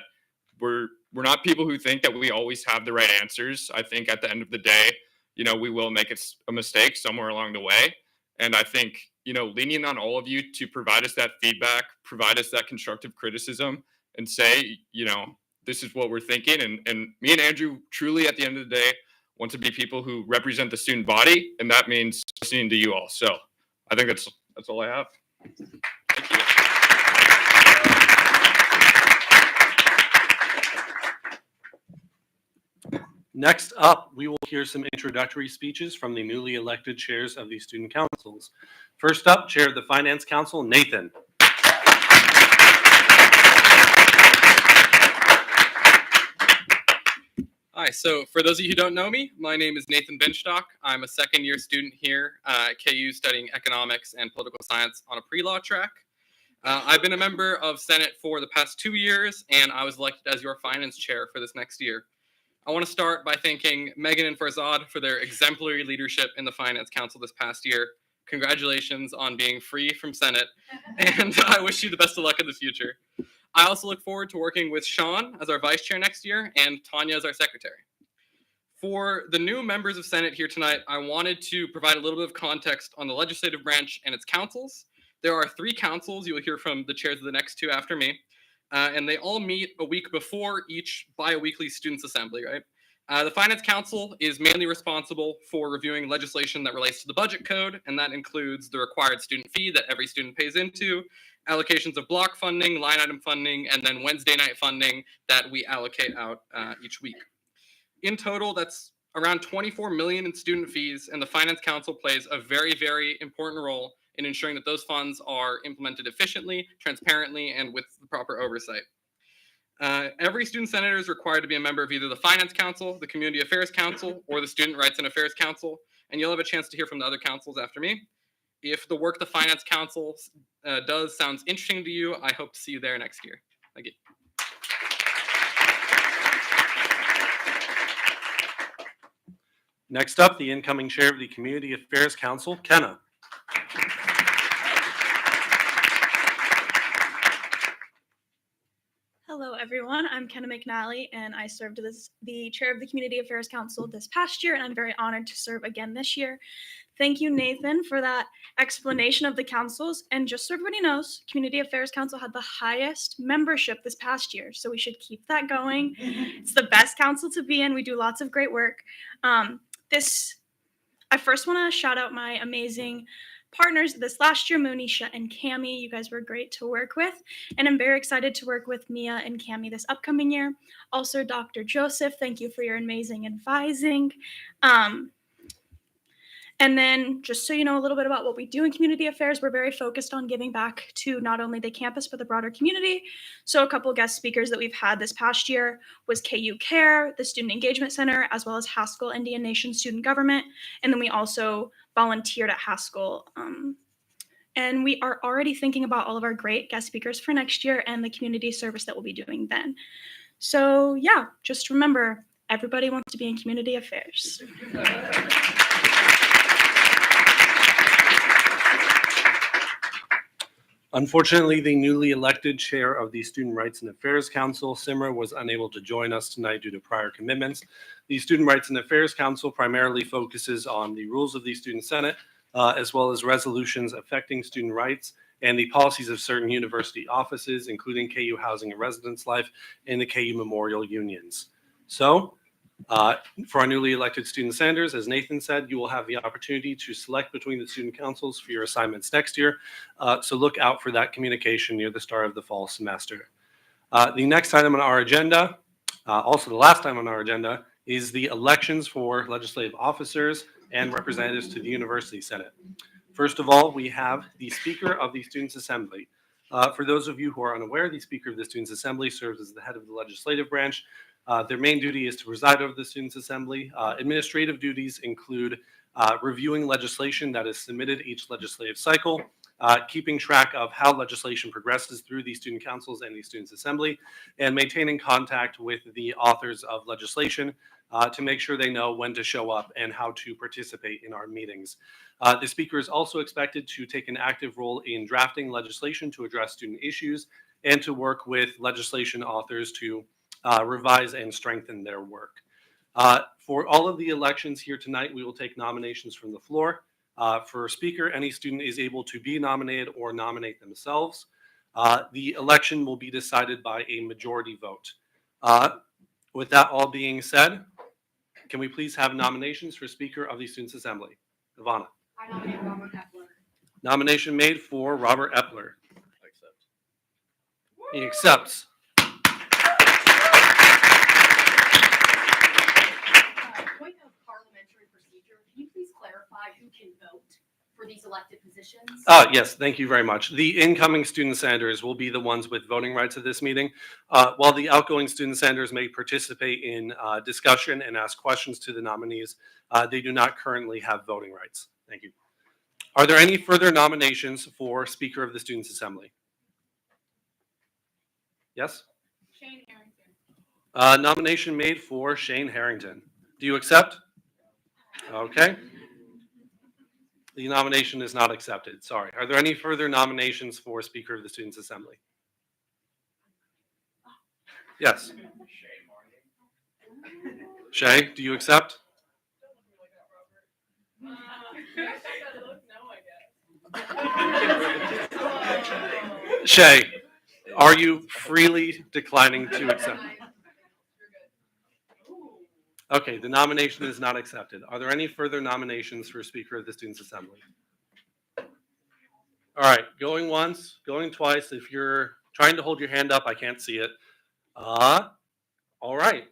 we're not people who think that we always have the right answers. I think at the end of the day, we will make a mistake somewhere along the way. And I think, leaning on all of you to provide us that feedback, provide us that constructive criticism, and say, this is what we're thinking. And me and Andrew truly, at the end of the day, want to be people who represent the student body, and that means listening to you all. So I think that's all I have. Thank you. Next up, we will hear some introductory speeches from the newly elected chairs of the student councils. First up, Chair of the Finance Council, Nathan. Hi, so for those of you who don't know me, my name is Nathan Benstock. I'm a second-year student here at KU studying economics and political science on a pre-law track. I've been a member of Senate for the past 2 years, and I was elected as your finance chair for this next year. I want to start by thanking Megan and Farzad for their exemplary leadership in the Finance Council this past year. Congratulations on being free from Senate, and I wish you the best of luck in the future. I also look forward to working with Sean as our vice chair next year and Tanya as our secretary. For the new members of Senate here tonight, I wanted to provide a little bit of context on the legislative branch and its councils. There are 3 councils. You will hear from the chairs of the next 2 after me. And they all meet a week before each bi-weekly students' assembly, right? The Finance Council is mainly responsible for reviewing legislation that relates to the budget code, and that includes the required student fee that every student pays into, allocations of block funding, line item funding, and then Wednesday night funding that we allocate out each week. In total, that's around $24 million in student fees, and the Finance Council plays a very, very important role in ensuring that those funds are implemented efficiently, transparently, and with the proper oversight. Every student senator is required to be a member of either the Finance Council, the Community Affairs Council, or the Student Rights and Affairs Council, and you'll have a chance to hear from the other councils after me. If the work the Finance Council does sounds interesting to you, I hope to see you there next year. Thank you. Next up, the incoming chair of the Community Affairs Council, Kenna. Hello, everyone. I'm Kenna McNally, and I served as the chair of the Community Affairs Council this past year, and I'm very honored to serve again this year. Thank you, Nathan, for that explanation of the councils. And just so everybody knows, Community Affairs Council had the highest membership this past year, so we should keep that going. It's the best council to be in. We do lots of great work. I first want to shout out my amazing partners this last year, Monisha and Cami. You guys were great to work with, and I'm very excited to work with Mia and Cami this upcoming year. Also, Dr. Joseph, thank you for your amazing advising. And then just so you know a little bit about what we do in community affairs, we're very focused on giving back to not only the campus, but the broader community. So a couple guest speakers that we've had this past year was KU Care, the Student Engagement Center, as well as Haskell Indian Nation Student Government. And then we also volunteered at Haskell. And we are already thinking about all of our great guest speakers for next year and the community service that we'll be doing then. So yeah, just remember, everybody wants to be in community affairs. Unfortunately, the newly elected chair of the Student Rights and Affairs Council, Simra, was unable to join us tonight due to prior commitments. The Student Rights and Affairs Council primarily focuses on the rules of the Student Senate, as well as resolutions affecting student rights and the policies of certain university offices, including KU Housing and Residence Life and the KU Memorial Unions. So, for our newly elected student senators, as Nathan said, you will have the opportunity to select between the student councils for your assignments next year. So look out for that communication near the start of the fall semester. The next item on our agenda, also the last item on our agenda, is the elections for legislative officers and representatives to the University Senate. First of all, we have the Speaker of the Students' Assembly. For those of you who are unaware, the Speaker of the Students' Assembly serves as the head of the legislative branch. Their main duty is to preside over the Students' Assembly. Administrative duties include reviewing legislation that is submitted each legislative cycle, keeping track of how legislation progresses through the student councils and the Students' Assembly, and maintaining contact with the authors of legislation to make sure they know when to show up and how to participate in our meetings. The Speaker is also expected to take an active role in drafting legislation to address student issues and to work with legislation authors to revise and strengthen their work. For all of the elections here tonight, we will take nominations from the floor. For Speaker, any student is able to be nominated or nominate themselves. The election will be decided by a majority vote. With that all being said, can we please have nominations for Speaker of the Students' Assembly? Ivana. I nominate Robert Epler. Nomination made for Robert Epler. He accepts. Point of parliamentary procedure, can you please clarify who can vote for these elected positions? Yes, thank you very much. The incoming student senators will be the ones with voting rights at this meeting. While the outgoing student senators may participate in discussion and ask questions to the nominees, they do not currently have voting rights. Thank you. Are there any further nominations for Speaker of the Students' Assembly? Yes? Shane Harrington. Nomination made for Shane Harrington. Do you accept? Okay. The nomination is not accepted. Sorry. Are there any further nominations for Speaker of the Students' Assembly? Yes. Shay, do you accept? Shay, are you freely declining to accept? Okay, the nomination is not accepted. Are there any further nominations for Speaker of the Students' Assembly? All right, going once, going twice. If you're trying to hold your hand up, I can't see it. All right,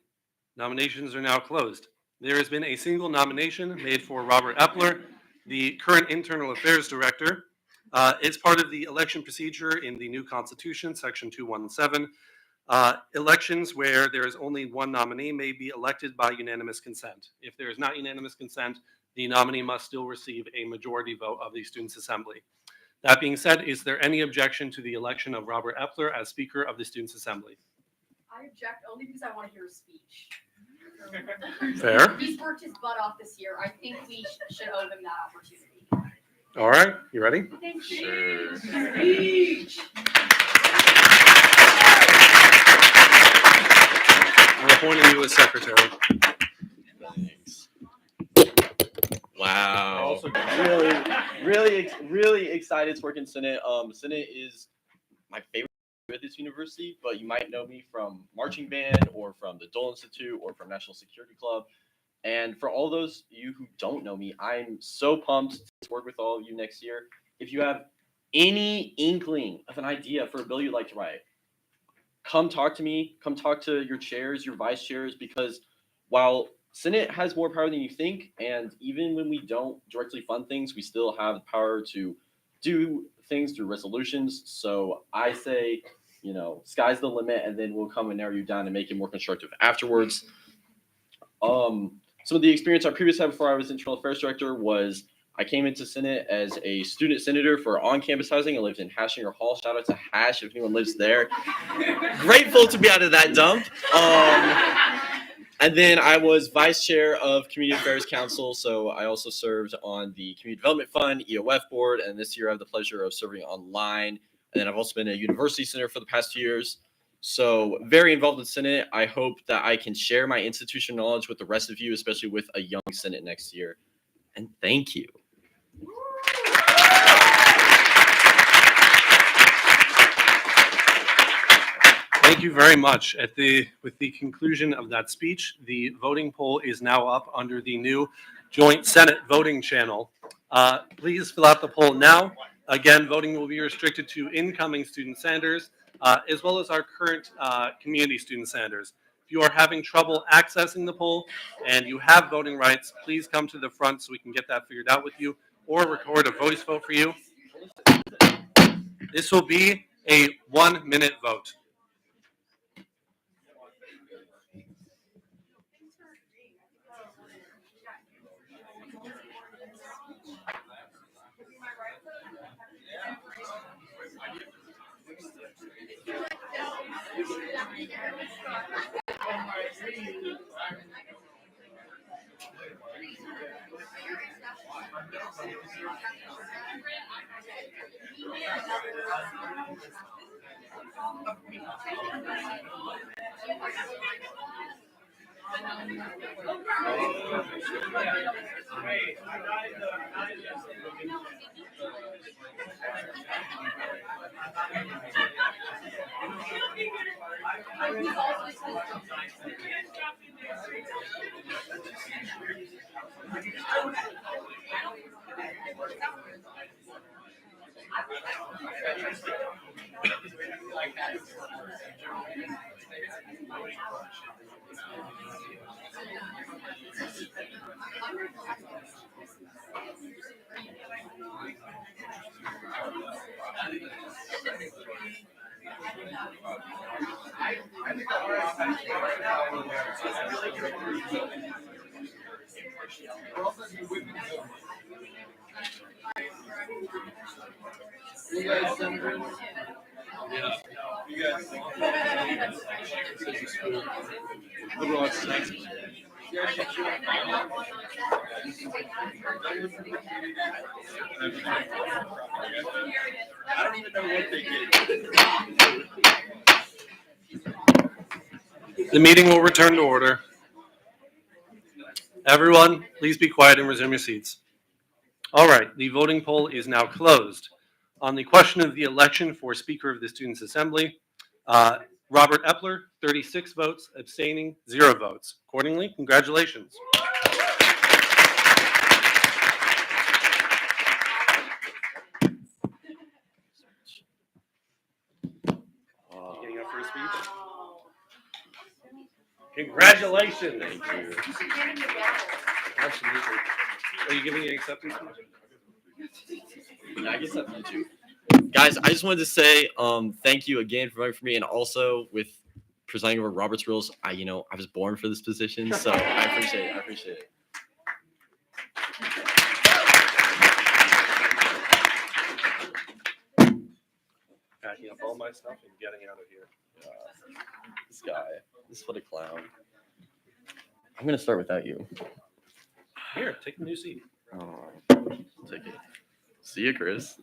nominations are now closed. There has been a single nomination made for Robert Epler, the current Internal Affairs Director. It's part of the election procedure in the new Constitution, Section 217. Elections where there is only one nominee may be elected by unanimous consent. If there is not unanimous consent, the nominee must still receive a majority vote of the Students' Assembly. That being said, is there any objection to the election of Robert Epler as Speaker of the Students' Assembly? I object only because I want to hear a speech. Fair. He's worked his butt off this year. I think we should owe him that opportunity. All right, you ready? Thank you. Sure. Speech. appointing you as secretary. Thanks. Wow. Really excited to work in Senate. Senate is my favorite at this university, but you might know me from marching band or from the Dole Institute or from National Security Club. And for all those of you who don't know me, I'm so pumped to work with all of you next year. If you have any inkling of an idea for a bill you'd like to write, come talk to me. Come talk to your chairs, your vice chairs, because while Senate has more power than you think, and even when we don't directly fund things, we still have the power to do things through resolutions. So I say, sky's the limit, and then we'll come and narrow you down and make it more constructive afterwards. Some of the experience I previously had before I was internal affairs director was I came into Senate as a student senator for on-campus housing. I lived in Hashinger Hall. Shout out to Hash if anyone lives there. Grateful to be out of that dump. And then I was vice chair of Community Affairs Council, so I also served on the Community Development Fund, EOF board, and this year I have the pleasure of serving online. And then I've also been a university senator for the past 2 years. So very involved in Senate. I hope that I can share my institutional knowledge with the rest of you, especially with a young Senate next year. And thank you. Thank you very much. With the conclusion of that speech, the voting poll is now up under the new Joint Senate voting channel. Please fill out the poll now. Again, voting will be restricted to incoming student senators, as well as our current community student senators. If you are having trouble accessing the poll and you have voting rights, please come to the front so we can get that figured out with you, or record a voice vote for you. This will be a 1-minute vote. I don't even know what they did. The meeting will return to order. Everyone, please be quiet and resume your seats. All right, the voting poll is now closed. On the question of the election for Speaker of the Students' Assembly, Robert Epler, 36 votes, abstaining, 0 votes. Accordingly, congratulations. Getting up for a speech? Congratulations. Thank you. Absolutely. Are you giving an acceptance speech? Yeah, I guess that's you too. Guys, I just wanted to say thank you again for voting for me, and also with presiding over Robert's Rules. I was born for this position, so I appreciate it. Packing up all my stuff and getting out of here. This guy, this is what a clown. I'm gonna start without you. Here, take the new seat. Oh, take it. See you, Chris.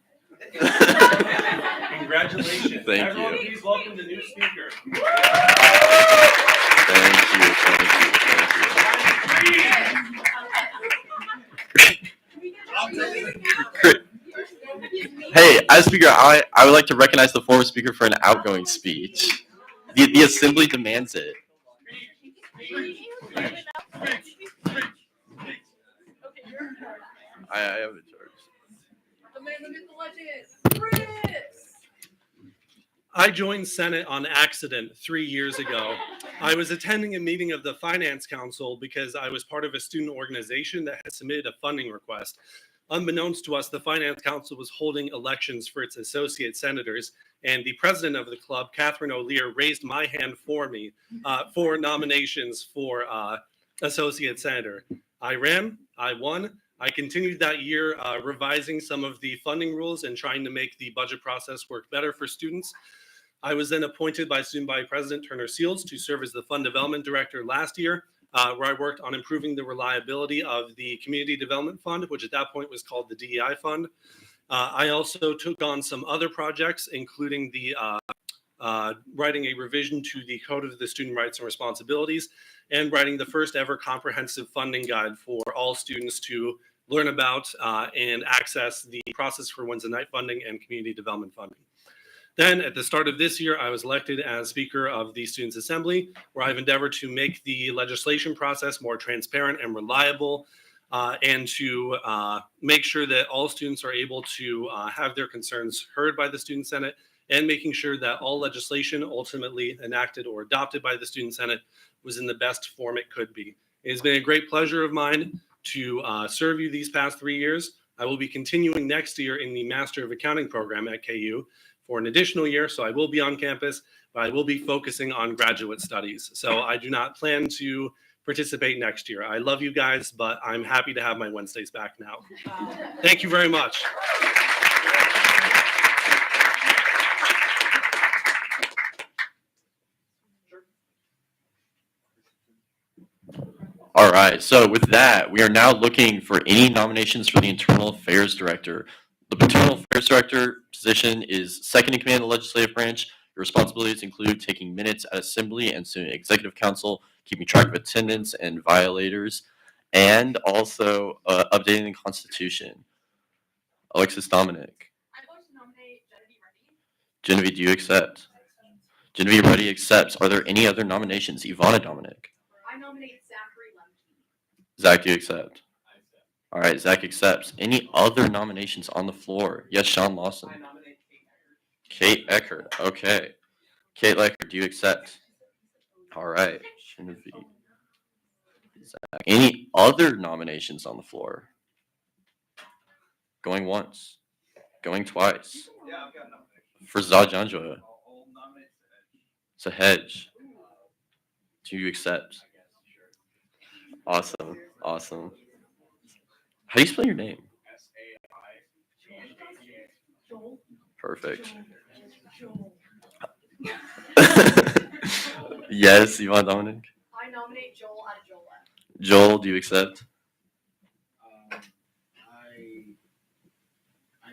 Congratulations. Thank Everyone, you. please welcome the new speaker. Thank you. Speaker, I would like to recognize the former speaker for an outgoing speech. The assembly demands it. I have a charge. I joined Senate on accident 3 years ago. I was attending a meeting of the Finance Council because I was part of a student organization that had submitted a funding request. Unbeknownst to us, the Finance Council was holding elections for its associate senators, and the president of the club, Catherine O'Lear, raised my hand for me for nominations for associate senator. I ran, I won. I continued that year revising some of the funding rules and trying to make the budget process work better for students. I was then appointed by Student Body President Turner Seals to serve as the Fund Development Director last year, where I worked on improving the reliability of the Community Development Fund, which at that point was called the DEI Fund. I also took on some other projects, including the writing a revision to the Code of the Student Rights and Responsibilities, and writing the first ever comprehensive funding guide for all students to learn about and access the process for Wednesday night funding and community development funding. Then at the start of this year, I was elected as Speaker of the Students' Assembly, where I've endeavored to make the legislation process more transparent and reliable, and to make sure that all students are able to have their concerns heard by the Student Senate, and making sure that all legislation ultimately enacted or adopted by the Student Senate was in the best form it could be. It has been a great pleasure of mine to serve you these past 3 years. I will be continuing next year in the Master of Accounting program at KU for an additional year, so I will be on campus, but I will be focusing on graduate studies. So I do not plan to participate next year. I love you guys, but I'm happy to have my Wednesdays back now. Thank you very much. All right, so with that, we are now looking for any nominations for the Internal Affairs Director. The Internal Affairs Director position is second in command of the legislative branch. Your responsibilities include taking minutes at Assembly and Student Executive Council, keeping track of attendance and violators, and also updating the Constitution. Alexis Dominic. I'm going to nominate Genevieve Reddy. Genevieve, do you accept? Genevieve Reddy accepts. Are there any other nominations? Ivana Dominic. I nominate Zachary Lemke. Zach, do you accept? All right, Zach accepts. Any other nominations on the floor? Yes, Sean Lawson. I nominate Kate Eckert. Okay. Kate Eckert, do you accept? All right. Genevieve. Zach. Any other nominations on the floor? Going once. Going twice. Yeah, I've got nominations. For Zajanjoa. I'll nominate Sahej. Do you accept? Awesome. Awesome. How do you spell your name? Perfect. Yes, Yvonne Dominic. I nominate Joel Adejola. Joel, do you accept? I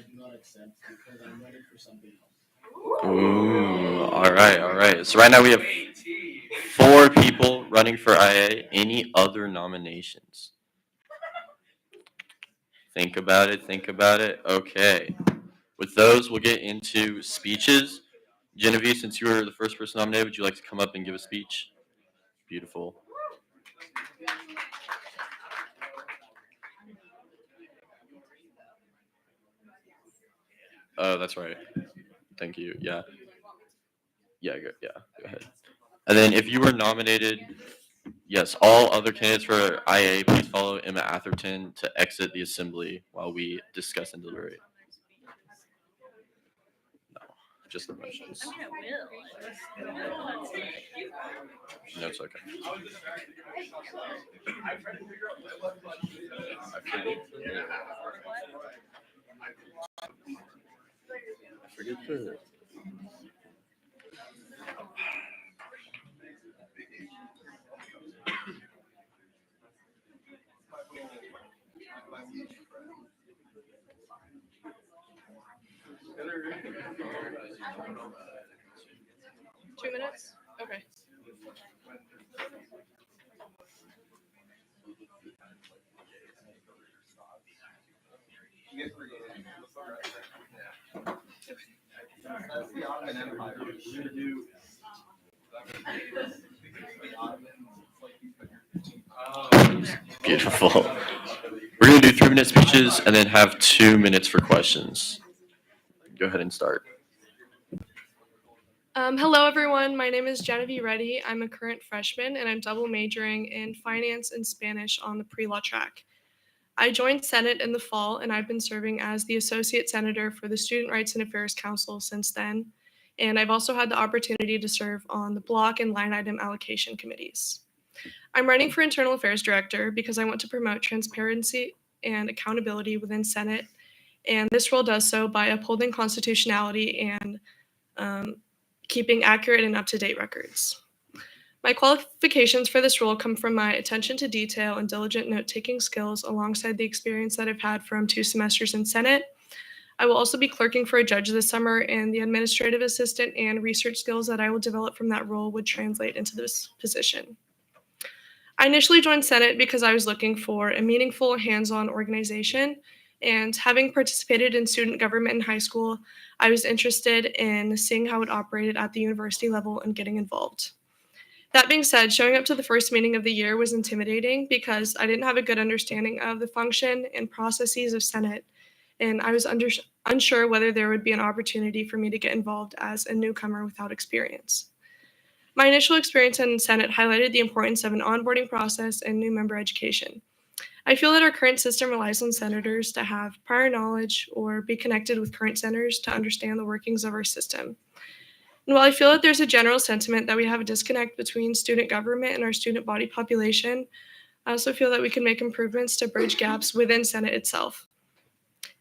do not accept because I'm ready for something else. Ooh, all right, all right. So right now we have 4 people running for IA. Any other nominations? Think about it, think about it. Okay. With those, we'll get into speeches. Genevieve, since you were the first person nominated, would you like to come up and give a speech? Beautiful. Oh, that's right. Thank you. Yeah. Yeah, go ahead. And then if you were nominated, yes, all other candidates for IA, please follow Emma Atherton to exit the assembly while we discuss and deliberate. No, just the motions. I mean, I will. No, it's okay. I forget the. Two minutes? Okay. Okay. Beautiful. We're going to do 3-minute speeches and then have 2 minutes for questions. Go ahead and start. Hello, everyone. My name is Genevieve Reddy. I'm a current freshman, and I'm double majoring in finance and Spanish on the pre-law track. I joined Senate in the fall, and I've been serving as the Associate Senator for the Student Rights and Affairs Council since then. And I've also had the opportunity to serve on the block and line item allocation committees. I'm running for Internal Affairs Director because I want to promote transparency and accountability within Senate, and this role does so by upholding constitutionality and keeping accurate and up-to-date records. My qualifications for this role come from my attention to detail and diligent note-taking skills alongside the experience that I've had from 2 semesters in Senate. I will also be clerking for a judge this summer, and the administrative assistant and research skills that I will develop from that role would translate into this position. I initially joined Senate because I was looking for a meaningful, hands-on organization, and having participated in student government in high school, I was interested in seeing how it operated at the university level and getting involved. That being said, showing up to the first meeting of the year was intimidating because I didn't have a good understanding of the function and processes of Senate, and I was unsure whether there would be an opportunity for me to get involved as a newcomer without experience. My initial experience in Senate highlighted the importance of an onboarding process and new member education. I feel that our current system relies on senators to have prior knowledge or be connected with current senators to understand the workings of our system. And while I feel that there's a general sentiment that we have a disconnect between student government and our student body population, I also feel that we can make improvements to bridge gaps within Senate itself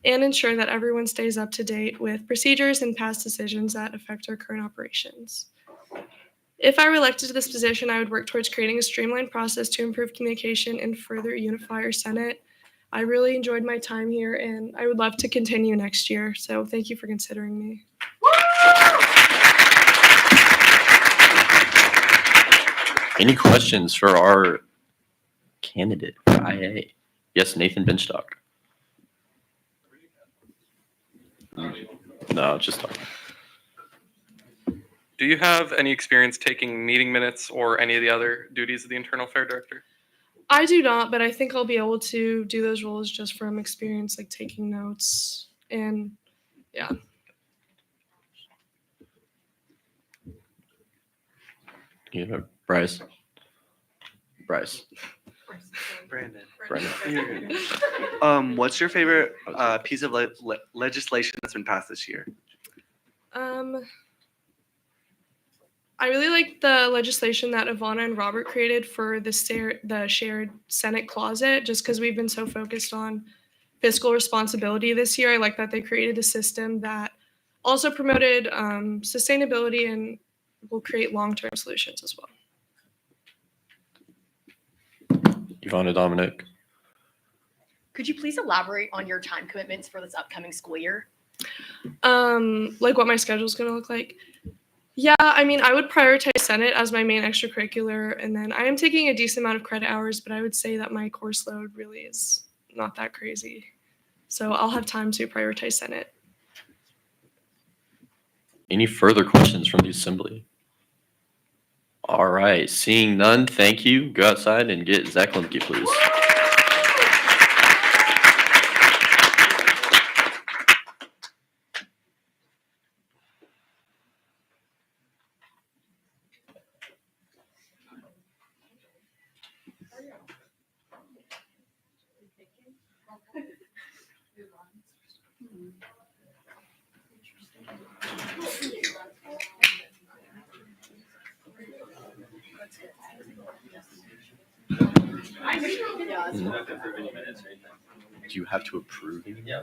and ensure that everyone stays up to date with procedures and past decisions that affect our current operations. If I were elected to this position, I would work towards creating a streamlined process to improve communication and further unify our Senate. I really enjoyed my time here, and I would love to continue next year. So thank you for considering me. Any questions for our candidate for IA? Yes, Nathan Benchstock. No, just talk. Do you have any experience taking meeting minutes or any of the other duties of the Internal Affairs Director? I do not, but I think I'll be able to do those roles just from experience, like taking notes and yeah. You know, Bryce. Brandon. Brandon. What's your favorite piece of legislation that's been passed this year? I really like the legislation that Ivana and Robert created for the shared Senate closet, just because we've been so focused on fiscal responsibility this year. I like that they created a system that also promoted sustainability and will create long-term solutions as well. Ivana Dominic. Could you please elaborate on your time commitments for this upcoming school year? Like what my schedule is going to look like? Yeah, I mean, I would prioritize Senate as my main extracurricular, and then I am taking a decent amount of credit hours, but I would say that my course load really is not that crazy. So I'll have time to prioritize Senate. Any further questions from the assembly? All right, seeing none, thank you. Go outside and get Zach Lemke, please. Do you have to approve it? Yeah.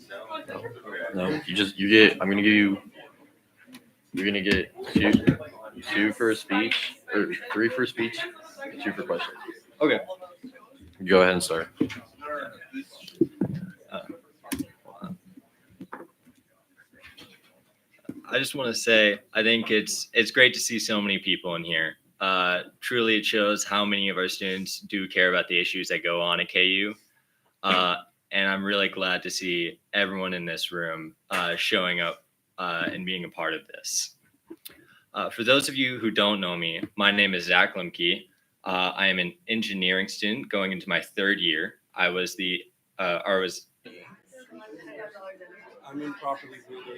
No, I'm gonna give you, you're gonna get two for a speech, or 3 for a speech, 2 for questions. Okay. Go ahead and start. I just want to say, I think it's great to see so many people in here. Truly, it shows how many of our students do care about the issues that go on at KU. and I'm really glad to see everyone in this room showing up and being a part of this. For those of you who don't know me, my name is Zach Lemke. I am an engineering student going into my third year. I was I'm improperly reading.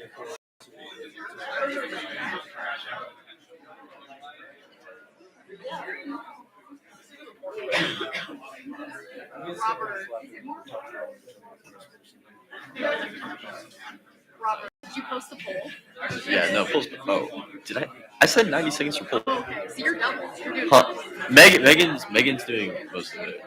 Robert, did you post the poll? Yeah, no, polls. Oh, did I? I said 90 seconds for poll. Okay, so you're double. You're doing Huh. double. Megan's doing most of it.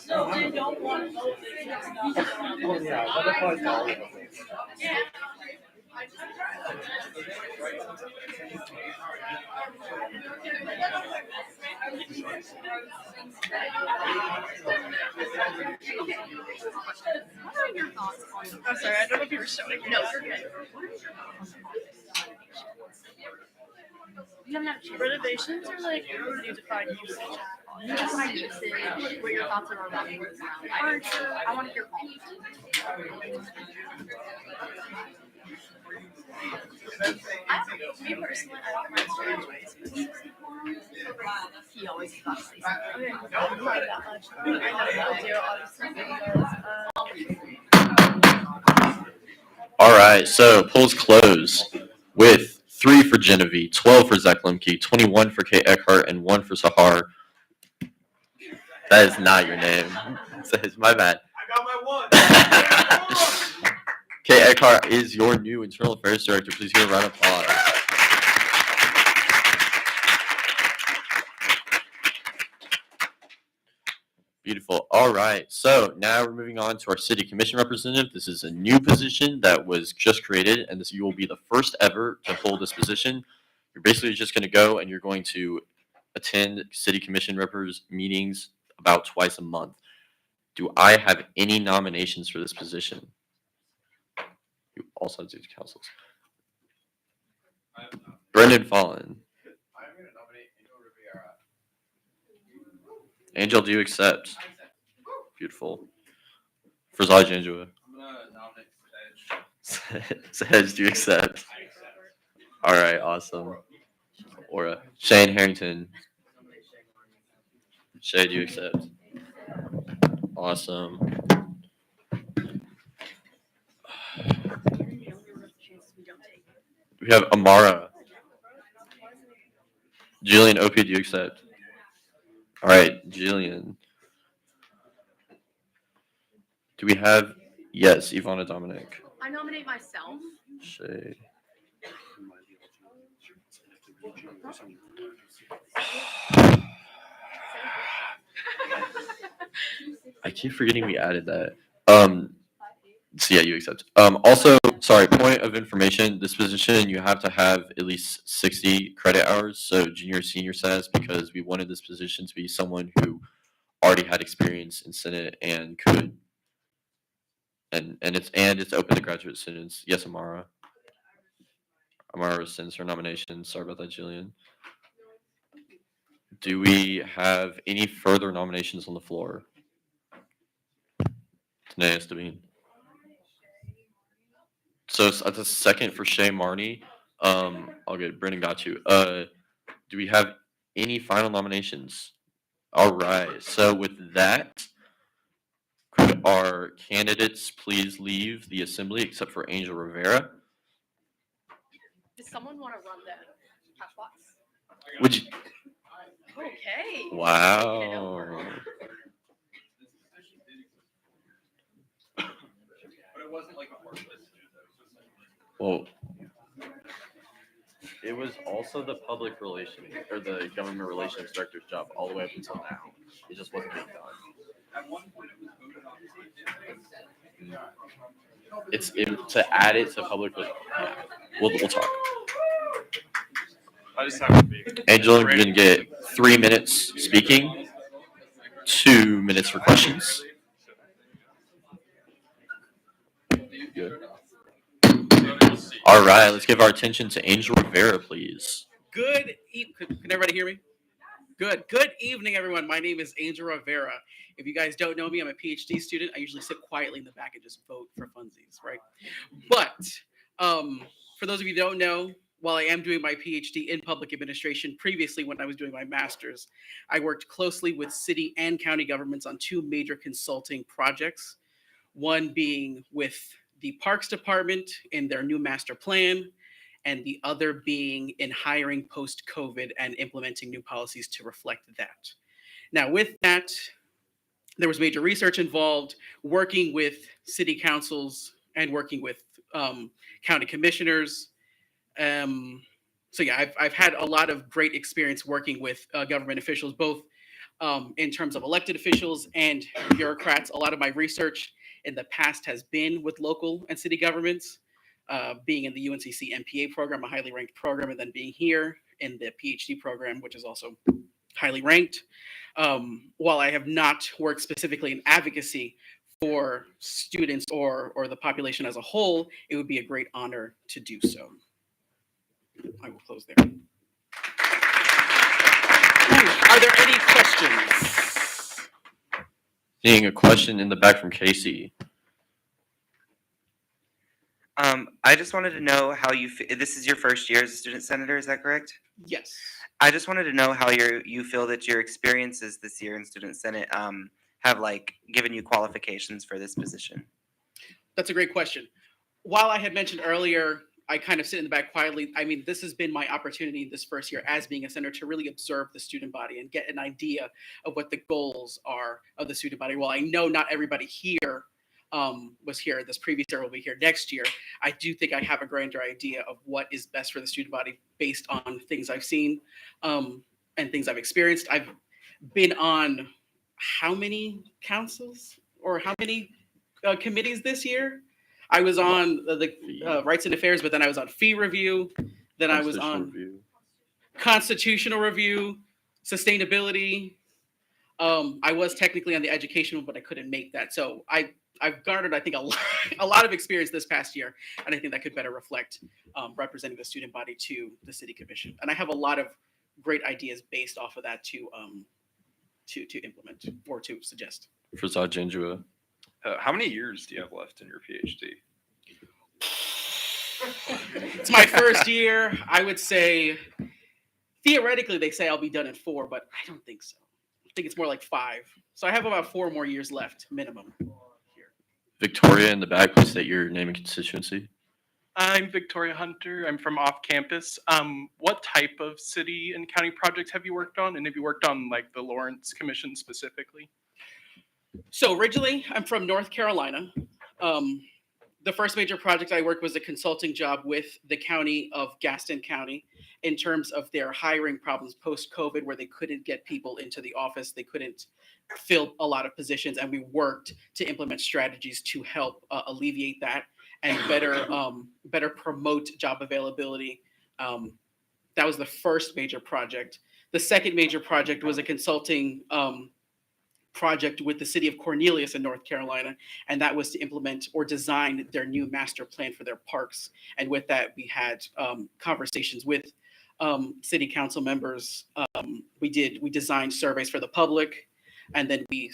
Oh yeah, that applies to all of them. What are your thoughts on the? I'm sorry, I don't know if you were showing. No, you're good. What are your thoughts on you haven't had a chance. Renovations are like you define usage. Define usage, what your thoughts are about words around art. I want to hear from you. Me personally, I don't mind strange ways. He always thought to say something. Okay, not that much. I know that do obviously because All right, so polls close with 3 for Genevieve, 12 for Zach Lemke, 21 for Kate Eckhart, and 1 for Sahar. That is not your name. That is my bad. I got my 1. Kate Eckhart is your new Internal Affairs Director. Please give a round of applause. Beautiful. All right. So now we're moving on to our city commission representative. This is a new position that was just created, and you will be the first ever to hold this position. You're basically just going to go and you're going to attend city commission meetings about twice a month. Do I have any nominations for this position? You also have to councils. Brendan Fallon. I'm going to nominate Angel Rivera. Angel, do you accept? Beautiful. Frazaj Angela. I'm gonna nominate Sahej, do you accept? All right, awesome. Aura. Shane Harrington. Shay, do you accept? Awesome. We have Amara. Jillian Opie, do you accept? All right, Jillian. Do we have? Yes, Ivana Dominic. I nominate myself. Shay. I keep forgetting we added that. So yeah, you accept. Also, sorry, point of information, this position, you have to have at least 60 credit hours, so junior, senior status, because we wanted this position to be someone who already had experience in Senate and could, and it's open to graduate students. Yes, Amara. Amara rescinds her nomination. Sorry about that, Jillian. Do we have any further nominations on the floor? Tanea Stabine. So that's a second for Shay Marnie. All good. Brendan got you. Do we have any final nominations? All right. So with that, could our candidates please leave the assembly except for Angel Rivera? Does someone want to run the cash box? Would you? Okay. Wow. Well, it was also the public relations or the government relations director's job all the way up until now. It just wasn't being done. It's to add it to public. Yeah. we'll talk. I just have to be. Angela, you're gonna get 3 minutes speaking, 2 minutes for questions. Good. All right, let's give our attention to Angel Rivera, please. Can everybody hear me? Good evening, everyone. My name is Angel Rivera. If you guys don't know me, I'm a PhD student. I usually sit quietly in the back and just vote for funsies, right? But for those of you who don't know, while I am doing my PhD in public administration, previously when I was doing my master's, I worked closely with city and county governments on 2 major consulting projects. One being with the Parks Department in their new master plan, and the other being in hiring post-COVID and implementing new policies to reflect that. Now, with that, there was major research involved, working with city councils and working with county commissioners. So yeah, I've had a lot of great experience working with government officials, both in terms of elected officials and bureaucrats. A lot of my research in the past has been with local and city governments, being in the UNCC MPA program, a highly ranked program, and then being here in the PhD program, which is also highly ranked. While I have not worked specifically in advocacy for students or the population as a whole, it would be a great honor to do so. I will close there. Are there any questions? Seeing a question in the back from Casey. I just wanted to know how you. This is your first year as a student senator, is that correct? Yes. I just wanted to know how you feel that your experiences this year in student senate have given you qualifications for this position. That's a great question. While I had mentioned earlier, I kind of sit in the back quietly. I mean, this has been my opportunity this first year as being a senator to really observe the student body and get an idea of what the goals are of the student body. While I know not everybody here was here this previous year, will be here next year, I do think I have a grander idea of what is best for the student body based on things I've seen and things I've experienced. I've been on how many councils or how many committees this year? I was on the Rights and Affairs, but then I was on fee review. Then I was on constitutional review, sustainability. I was technically on the educational, but I couldn't make that. So I've garnered, I think, a lot of experience this past year, and I think that could better reflect representing the student body to the city commission. And I have a lot of great ideas based off of that to implement or to suggest. Farzad Janjua. How many years do you have left in your PhD? It's my first year. I would say, theoretically, they say I'll be done in 4, but I don't think so. I think it's more like 5. So I have about 4 more years left, minimum. Victoria in the back, please state your name and constituency. I'm Victoria Hunter. I'm from off campus. What type of city and county projects have you worked on? And have you worked on the Lawrence Commission specifically? So originally, I'm from North Carolina. The first major project I worked was a consulting job with the county of Gaston County in terms of their hiring problems post-COVID, where they couldn't get people into the office. They couldn't fill a lot of positions, and we worked to implement strategies to help alleviate that and better promote job availability. That was the first major project. The second major project was a consulting project with the city of Cornelius in North Carolina, and that was to implement or design their new master plan for their parks. And with that, we had conversations with city council members. We designed surveys for the public, and then we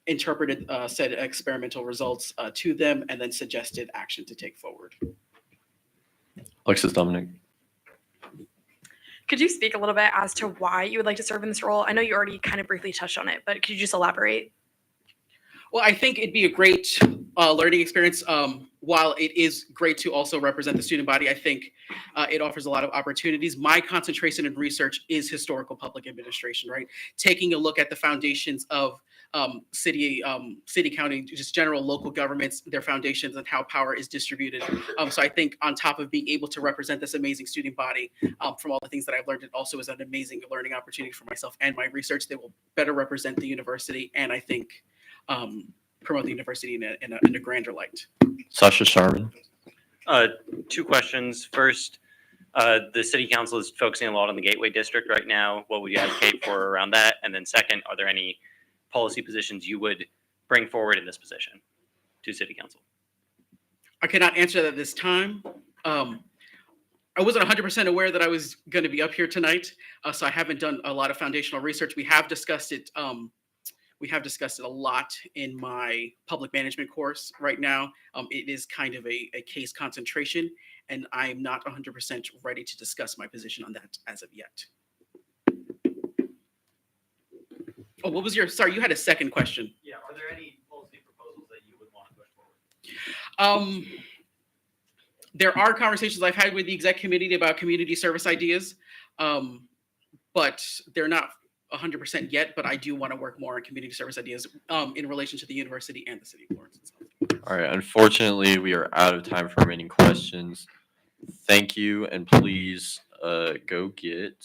interpreted said experimental results to them, and then suggested action to take forward. Alexis Dominic. Could you speak a little bit as to why you would like to serve in this role? I know you already kind of briefly touched on it, but could you just elaborate? Well, I think it'd be a great learning experience. While it is great to also represent the student body, I think it offers a lot of opportunities. My concentration in research is historical public administration, right? Taking a look at the foundations of city, county, just general local governments, their foundations and how power is distributed. So I think on top of being able to represent this amazing student body, from all the things that I've learned, it also is an amazing learning opportunity for myself and my research. They will better represent the university, and I think promote the university in a grander light. Sasha Sharman. Two questions. First, the city council is focusing a lot on the Gateway District right now. What would you advocate for around that? And then second, are there any policy positions you would bring forward in this position to city council? I cannot answer that at this time. I wasn't 100% aware that I was going to be up here tonight, so I haven't done a lot of foundational research. We have discussed it. We have discussed it a lot in my public management course right now. It is kind of a case concentration, and I'm not 100% ready to discuss my position on that as of yet. Oh, what was your, sorry, you had a second question. Yeah, are there any policy proposals that you would want to push forward? There are conversations I've had with the exec committee about community service ideas, but they're not 100% yet, but I do want to work more on community service ideas in relation to the university and the city of Lawrence itself. All right. Unfortunately, we are out of time for remaining questions. Thank you, and please go get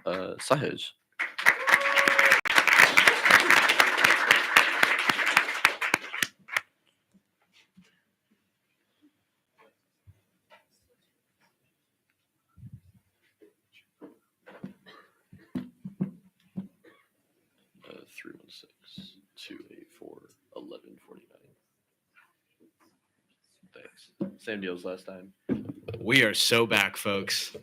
Sahaj. 316-284-1149. Thanks. Same deal as last time. We are so back, folks.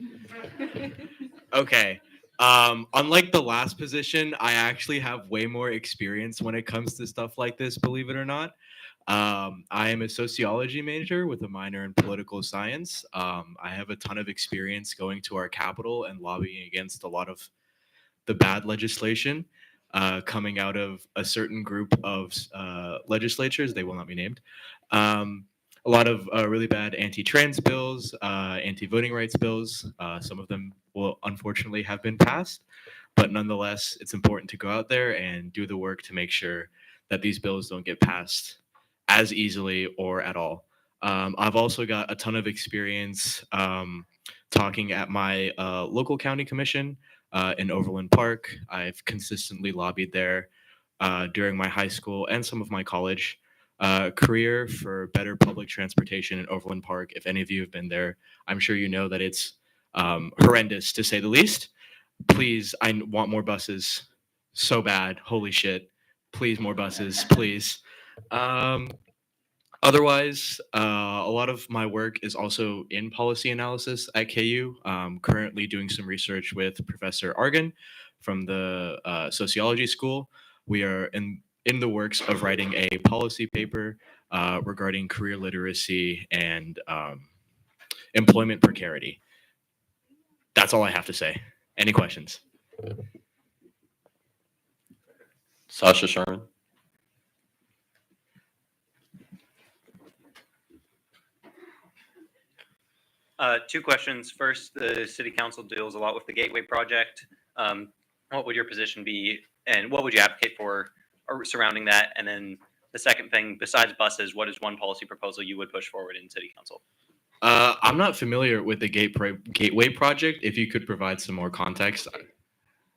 Okay. Unlike the last position, I actually have way more experience when it comes to stuff like this, believe it or not. I am a sociology major with a minor in political science. I have a ton of experience going to our Capitol and lobbying against a lot of the bad legislation coming out of a certain group of legislatures. They will not be named. A lot of really bad anti-trans bills, anti-voting rights bills. Some of them will unfortunately have been passed, but nonetheless, it's important to go out there and do the work to make sure that these bills don't get passed as easily or at all. I've also got a ton of experience talking at my local county commission in Overland Park. I've consistently lobbied there during my high school and some of my college career for better public transportation in Overland Park. If any of you have been there, I'm sure you know that it's horrendous to say the least. Please, I want more buses so bad. Holy shit. Please, more buses, please. Otherwise, a lot of my work is also in policy analysis at KU. Currently doing some research with Professor Argan from the sociology school. We are in the works of writing a policy paper regarding career literacy and employment precarity. That's all I have to say. Any questions? Sasha Sharman. Two questions. First, the city council deals a lot with the Gateway project. What would your position be, and what would you advocate for surrounding that? And then the second thing, besides buses, what is one policy proposal you would push forward in city council? I'm not familiar with the Gateway project. If you could provide some more context.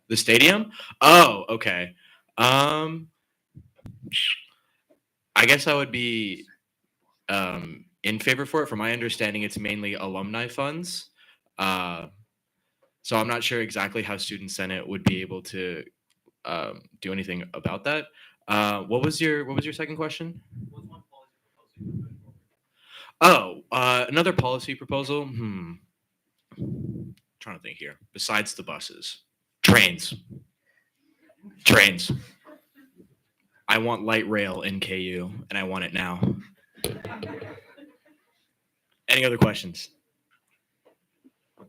The stadium? Oh, okay. I guess I would be in favor for it. From my understanding, it's mainly alumni funds. So I'm not sure exactly how Student Senate would be able to do anything about that. What was your second question? Oh, another policy proposal. Trying to think here. Besides the buses, trains. I want light rail in KU, and I want it now. Any other questions?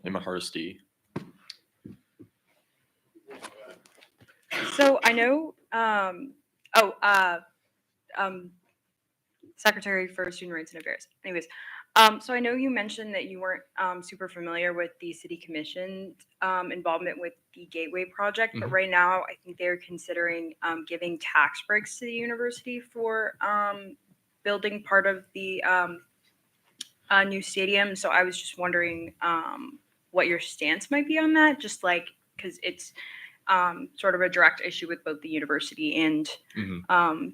Emma Harsty. So I know, Secretary for Student Rights and Affairs. Anyways, so I know you mentioned that you weren't super familiar with the city commission involvement with the Gateway project, but right now I think they're considering giving tax breaks to the university for building part of the new stadium. So I was just wondering what your stance might be on that, just like because it's sort of a direct issue with both the university and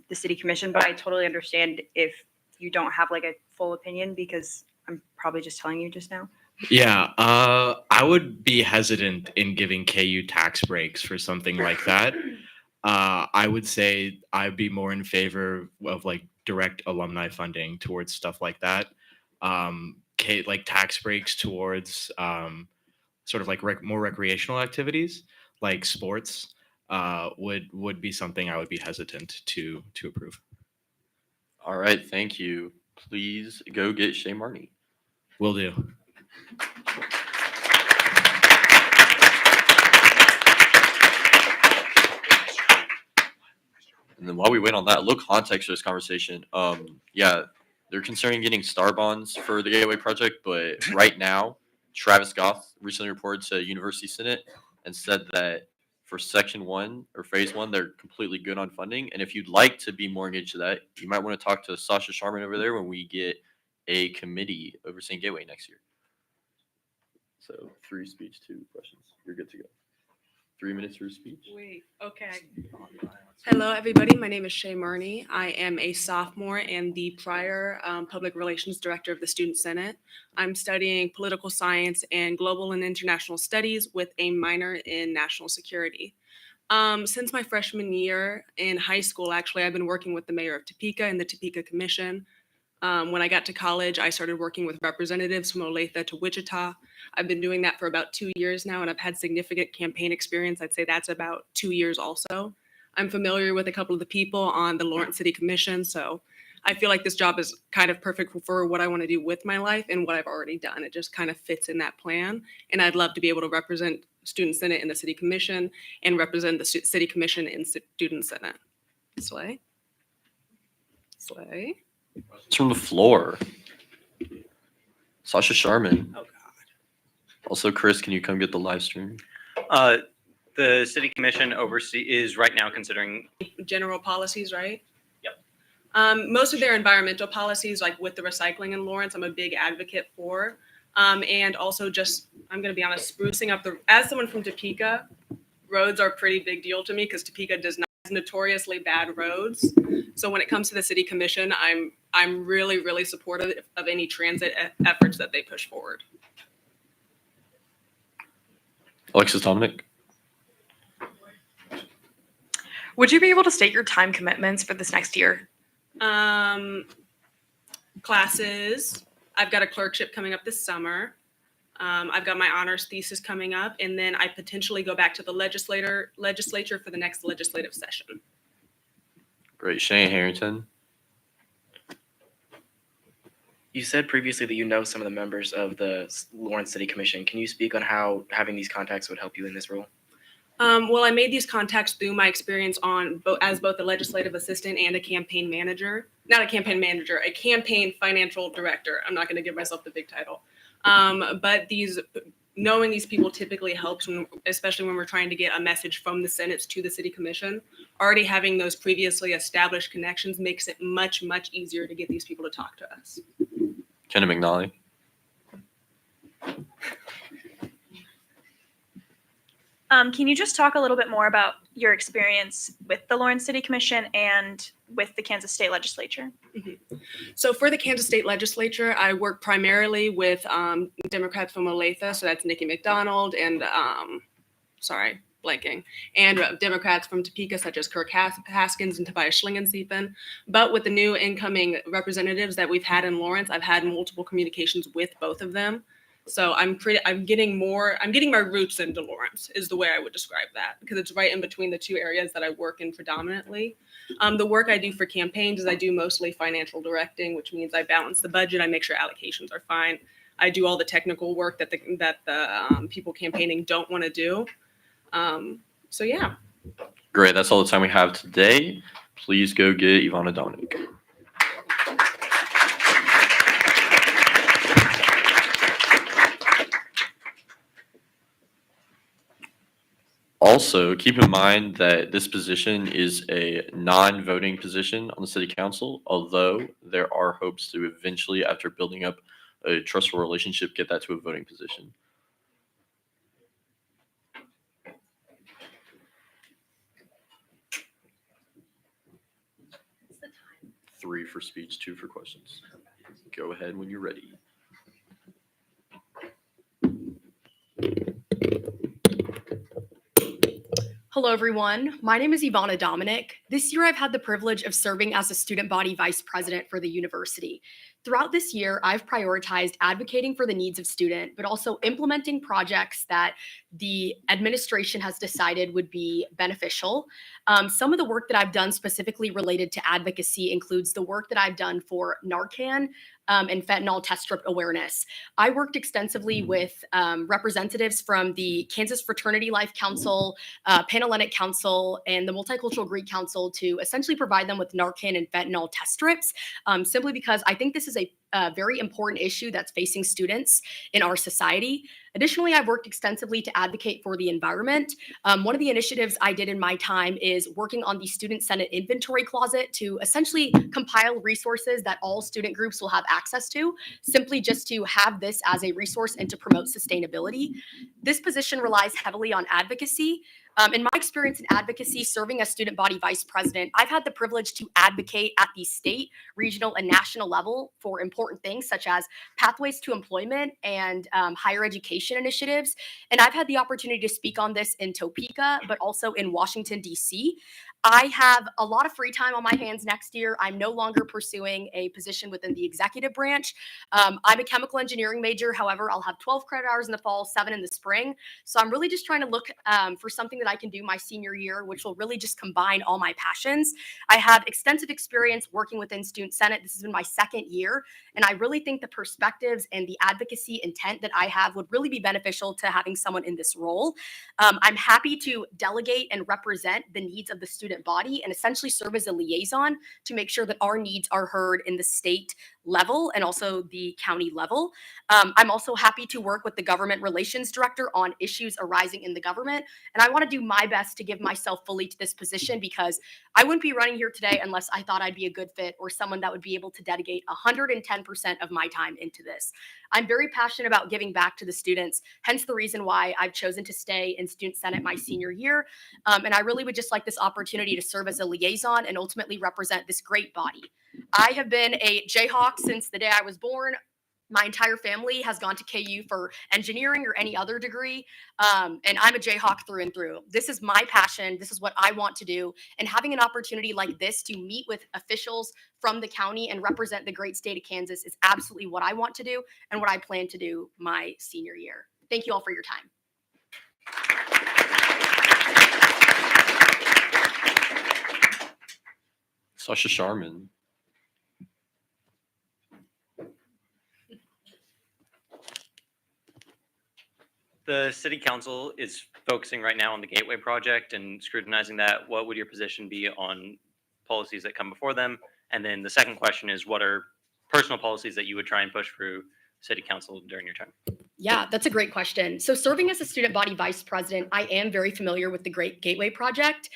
the city commission. But I totally understand if you don't have like a full opinion because I'm probably just telling you just now. Yeah, I would be hesitant in giving KU tax breaks for something like that. I would say I'd be more in favor of like direct alumni funding towards stuff like that. Like tax breaks towards sort of like more recreational activities like sports would be something I would be hesitant to approve. All right, thank you. Please go get Shay Marnie. Will do. And then while we wait on that, a little context for this conversation. Yeah, they're considering getting star bonds for the Gateway project, but right now, Travis Goff recently reported to University Senate and said that for Section 1 or Phase 1, they're completely good on funding. And if you'd like to be more engaged to that, you might want to talk to Sasha Sharman over there when we get a committee overseeing Gateway next year. So 3 speech, 2 questions. You're good to go. 3 minutes for a speech. Wait, okay. Hello, everybody. My name is Shay Marnie. I am a sophomore and the prior public relations director of the Student Senate. I'm studying political science and global and international studies with a minor in national security. Since my freshman year in high school, actually, I've been working with the mayor of Topeka and the Topeka Commission. When I got to college, I started working with representatives from Olathe to Wichita. I've been doing that for about 2 years now, and I've had significant campaign experience. I'd say that's about 2 years also. I'm familiar with a couple of the people on the Lawrence City Commission, so I feel like this job is kind of perfect for what I want to do with my life and what I've already done. It just kind of fits in that plan, and I'd love to be able to represent Student Senate in the City Commission and represent the City Commission in Student Senate. Slay. Slay. It's from the floor. Sasha Sharman. Oh, God. Also, Chris, can you come get the live stream? The city commission is right now considering. General policies, right? Yep. Most of their environmental policies, like with the recycling in Lawrence, I'm a big advocate for. And also just, I'm going to be honest, sprucing up as someone from Topeka, roads are a pretty big deal to me because Topeka does not have notoriously bad roads. So when it comes to the city commission, I'm really, really supportive of any transit efforts that they push forward. Alexis Dominic. Would you be able to state your time commitments for this next year? Classes. I've got a clerkship coming up this summer. I've got my honors thesis coming up, and then I potentially go back to the legislature for the next legislative session. Great. Shane Harrington. You said previously that you know some of the members of the Lawrence City Commission. Can you speak on how having these contacts would help you in this role? Well, I made these contacts through my experience as both a legislative assistant and a campaign manager. Not a campaign manager, a campaign financial director. I'm not going to give myself the big title. But knowing these people typically helps, especially when we're trying to get a message from the Senate to the City Commission. Already having those previously established connections makes it much, much easier to get these people to talk to us. Kenna McNally. Can you just talk a little bit more about your experience with the Lawrence City Commission and with the Kansas State Legislature? Mm-hmm. So for the Kansas State Legislature, I work primarily with Democrats from Olathe, so that's Nikki McDonald and and Democrats from Topeka, such as Kirk Haskins and Tobias Schlingensiefen. But with the new incoming representatives that we've had in Lawrence, I've had multiple communications with both of them. So I'm getting my roots into Lawrence is the way I would describe that, because it's right in between the two areas that I work in predominantly. The work I do for campaigns is I do mostly financial directing, which means I balance the budget. I make sure allocations are fine. I do all the technical work that the people campaigning don't want to do. So yeah. Great. That's all the time we have today. Please go get Ivana Dominic. Also, keep in mind that this position is a non-voting position on the city council, although there are hopes to eventually, after building up a trustful relationship, get that to a voting position. 3 for speech, 2 for questions. Go ahead when you're ready. Hello, everyone. My name is Ivana Dominic. This year, I've had the privilege of serving as a student body vice president for the university. Throughout this year, I've prioritized advocating for the needs of students, but also implementing projects that the administration has decided would be beneficial. Some of the work that I've done specifically related to advocacy includes the work that I've done for Narcan and fentanyl test strip awareness. I worked extensively with representatives from the Kansas Fraternity Life Council, Panhellenic Council, and the Multicultural Greek Council to essentially provide them with Narcan and fentanyl test strips, simply because I think this is a very important issue that's facing students in our society. Additionally, I've worked extensively to advocate for the environment. One of the initiatives I did in my time is working on the Student Senate inventory closet to essentially compile resources that all student groups will have access to, simply just to have this as a resource and to promote sustainability. This position relies heavily on advocacy. In my experience in advocacy, serving as student body vice president, I've had the privilege to advocate at the state, regional, and national level for important things such as pathways to employment and higher education initiatives. And I've had the opportunity to speak on this in Topeka, but also in Washington, D.C. I have a lot of free time on my hands next year. I'm no longer pursuing a position within the executive branch. I'm a chemical engineering major. However, I'll have 12 credit hours in the fall, 7 in the spring. So I'm really just trying to look for something that I can do my senior year, which will really just combine all my passions. I have extensive experience working within Student Senate. This has been my 2nd year. And I really think the perspectives and the advocacy intent that I have would really be beneficial to having someone in this role. I'm happy to delegate and represent the needs of the student body and essentially serve as a liaison to make sure that our needs are heard in the state level and also the county level. I'm also happy to work with the government relations director on issues arising in the government. And I want to do my best to give myself fully to this position because I wouldn't be running here today unless I thought I'd be a good fit or someone that would be able to dedicate 110% of my time into this. I'm very passionate about giving back to the students, hence the reason why I've chosen to stay in Student Senate my senior year. And I really would just like this opportunity to serve as a liaison and ultimately represent this great body. I have been a Jayhawk since the day I was born. My entire family has gone to KU for engineering or any other degree. And I'm a Jayhawk through and through. This is my passion. This is what I want to do. And having an opportunity like this to meet with officials from the county and represent the great state of Kansas is absolutely what I want to do and what I plan to do my senior year. Thank you all for your time. Sasha Sharman. The city council is focusing right now on the Gateway project and scrutinizing that. What would your position be on policies that come before them? And then the second question is, what are personal policies that you would try and push through city council during your term? Yeah, that's a great question. So serving as a student body vice president, I am very familiar with the Great Gateway Project.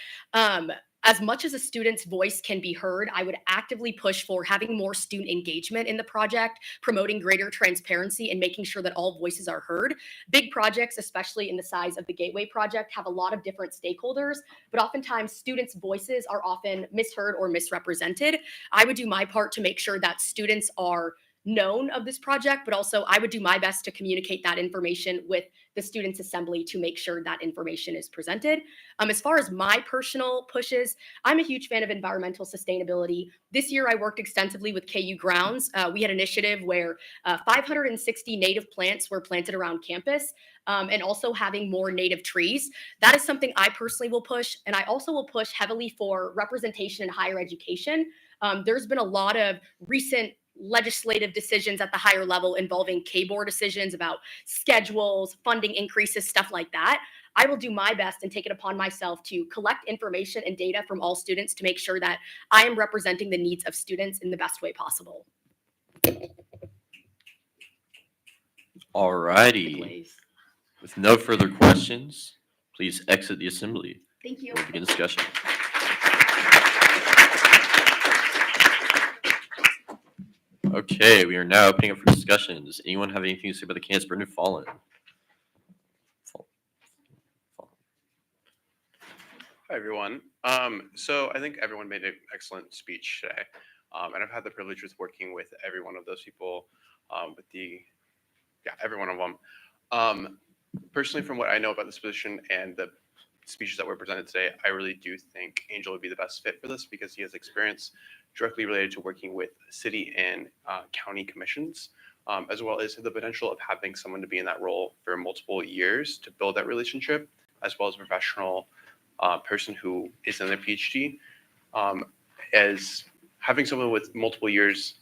As much as a student's voice can be heard, I would actively push for having more student engagement in the project, promoting greater transparency and making sure that all voices are heard. Big projects, especially in the size of the Gateway Project, have a lot of different stakeholders, but oftentimes students' voices are often misheard or misrepresented. I would do my part to make sure that students are known of this project, but also I would do my best to communicate that information with the Students' Assembly to make sure that information is presented. As far as my personal pushes, I'm a huge fan of environmental sustainability. This year, I worked extensively with KU Grounds. We had an initiative where 560 native plants were planted around campus, and also having more native trees. That is something I personally will push, and I also will push heavily for representation in higher education. There's been a lot of recent legislative decisions at the higher level involving K-board decisions about schedules, funding increases, stuff like that. I will do my best and take it upon myself to collect information and data from all students to make sure that I am representing the needs of students in the best way possible. All righty. With no further questions, please exit the assembly. Thank you. We'll begin discussion. Okay, we are now opening up for discussion. Does anyone have anything to say about the Kansas Brendan Fallen? Hi, everyone. So I think everyone made an excellent speech today. And I've had the privilege of working with every one of those people, every one of them. Personally, from what I know about this position and the speeches that were presented today, I really do think Angel would be the best fit for this because he has experience directly related to working with city and county commissions, as well as the potential of having someone to be in that role for multiple years to build that relationship, as well as a professional person who is in their PhD. As having someone with multiple years,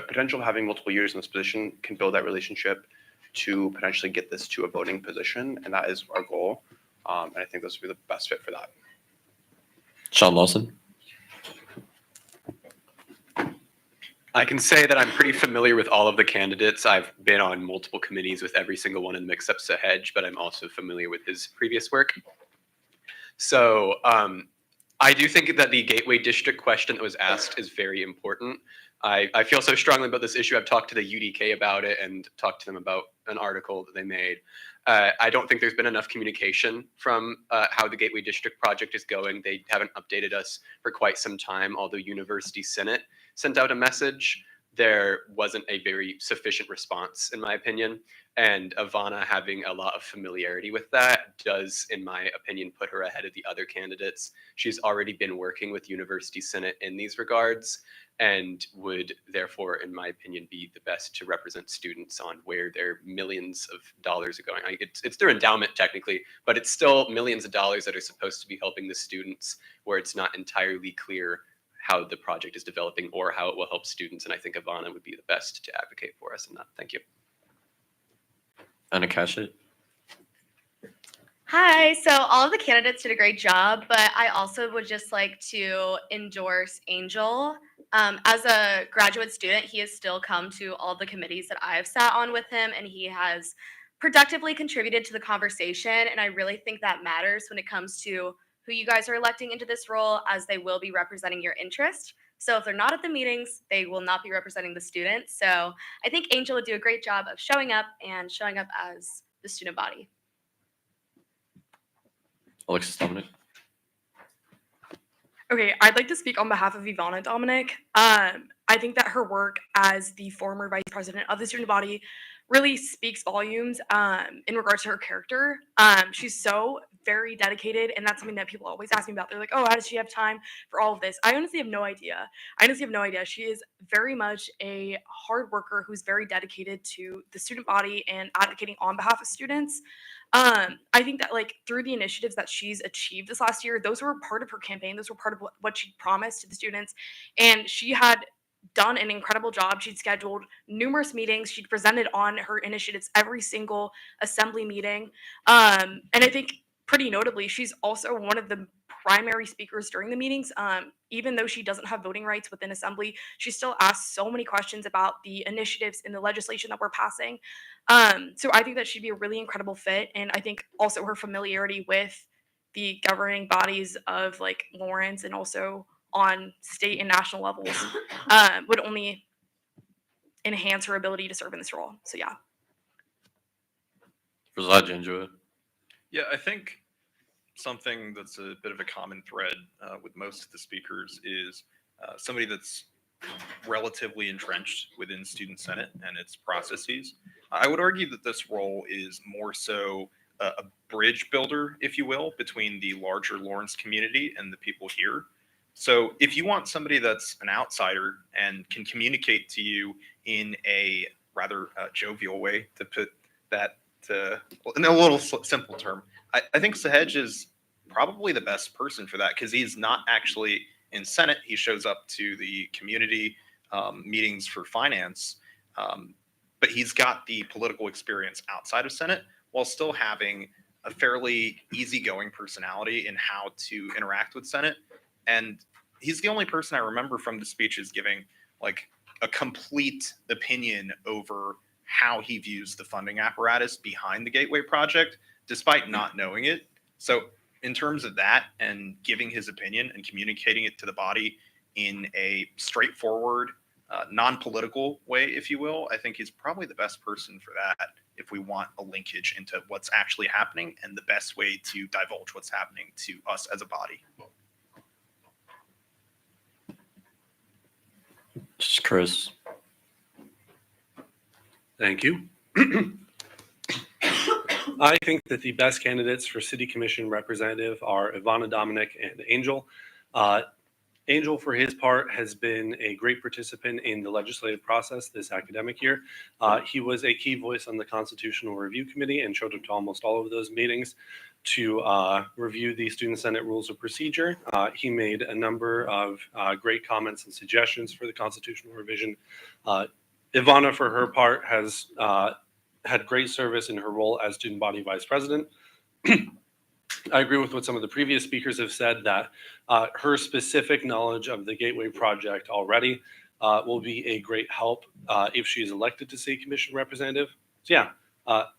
potential of having multiple years in this position can build that relationship to potentially get this to a voting position, and that is our goal. And I think this would be the best fit for that. Sean Lawson. I can say that I'm pretty familiar with all of the candidates. I've been on multiple committees with every single one of them except Sahej, but I'm also familiar with his previous work. So I do think that the Gateway District question that was asked is very important. I feel so strongly about this issue. I've talked to the UDK about it and talked to them about an article that they made. I don't think there's been enough communication from how the Gateway District project is going. They haven't updated us for quite some time, although University Senate sent out a message. There wasn't a very sufficient response, in my opinion. And Ivana having a lot of familiarity with that does, in my opinion, put her ahead of the other candidates. She's already been working with University Senate in these regards and would therefore, in my opinion, be the best to represent students on where their millions of dollars are going. It's their endowment technically, but it's still millions of dollars that are supposed to be helping the students where it's not entirely clear how the project is developing or how it will help students. And I think Ivana would be the best to advocate for us in that. Thank you. Anna Cashett. Hi, so all of the candidates did a great job, but I also would just like to endorse Angel. As a graduate student, he has still come to all the committees that I've sat on with him, and he has productively contributed to the conversation. And I really think that matters when it comes to who you guys are electing into this role, as they will be representing your interest. So if they're not at the meetings, they will not be representing the students. So I think Angel would do a great job of showing up as the student body. Alexis Dominic. Okay, I'd like to speak on behalf of Ivana Dominic. I think that her work as the former vice president of the student body really speaks volumes in regards to her character. She's so very dedicated, and that's something that people always ask me about. They're like, oh, how does she have time for all of this? I honestly have no idea. She is very much a hard worker who's very dedicated to the student body and advocating on behalf of students. I think that like through the initiatives that she's achieved this last year, those were part of her campaign. Those were part of what she promised to the students. And she had done an incredible job. She'd scheduled numerous meetings. She'd presented on her initiatives every single assembly meeting. And I think pretty notably, she's also one of the primary speakers during the meetings. Even though she doesn't have voting rights within assembly, she still asks so many questions about the initiatives in the legislation that we're passing. So I think that she'd be a really incredible fit. And I think also her familiarity with the governing bodies of like Lawrence and also on state and national levels would only enhance her ability to serve in this role. So yeah. Rashad Janjua. Yeah, I think something that's a bit of a common thread with most of the speakers is somebody that's relatively entrenched within Student Senate and its processes. I would argue that this role is more so a bridge builder, if you will, between the larger Lawrence community and the people here. So if you want somebody that's an outsider and can communicate to you in a rather jovial way, to put that in a little simple term, I think Sahej is probably the best person for that because he's not actually in Senate. He shows up to the community meetings for finance, but he's got the political experience outside of Senate while still having a fairly easygoing personality in how to interact with Senate. And he's the only person I remember from the speeches giving like a complete opinion over how he views the funding apparatus behind the Gateway project, despite not knowing it. So in terms of that and giving his opinion and communicating it to the body in a straightforward, non-political way, if you will, I think he's probably the best person for that if we want a linkage into what's actually happening and the best way to divulge what's happening to us as a body. Chris. Thank you. I think that the best candidates for City Commission representative are Ivana Dominic and Angel. Angel, for his part, has been a great participant in the legislative process this academic year. He was a key voice on the Constitutional Review Committee and showed up to almost all of those meetings to review the Student Senate Rules of Procedure. He made a number of great comments and suggestions for the constitutional revision. Ivana, for her part, has had great service in her role as student body vice president. I agree with what some of the previous speakers have said, that her specific knowledge of the Gateway Project already will be a great help if she is elected to City Commission representative. So yeah,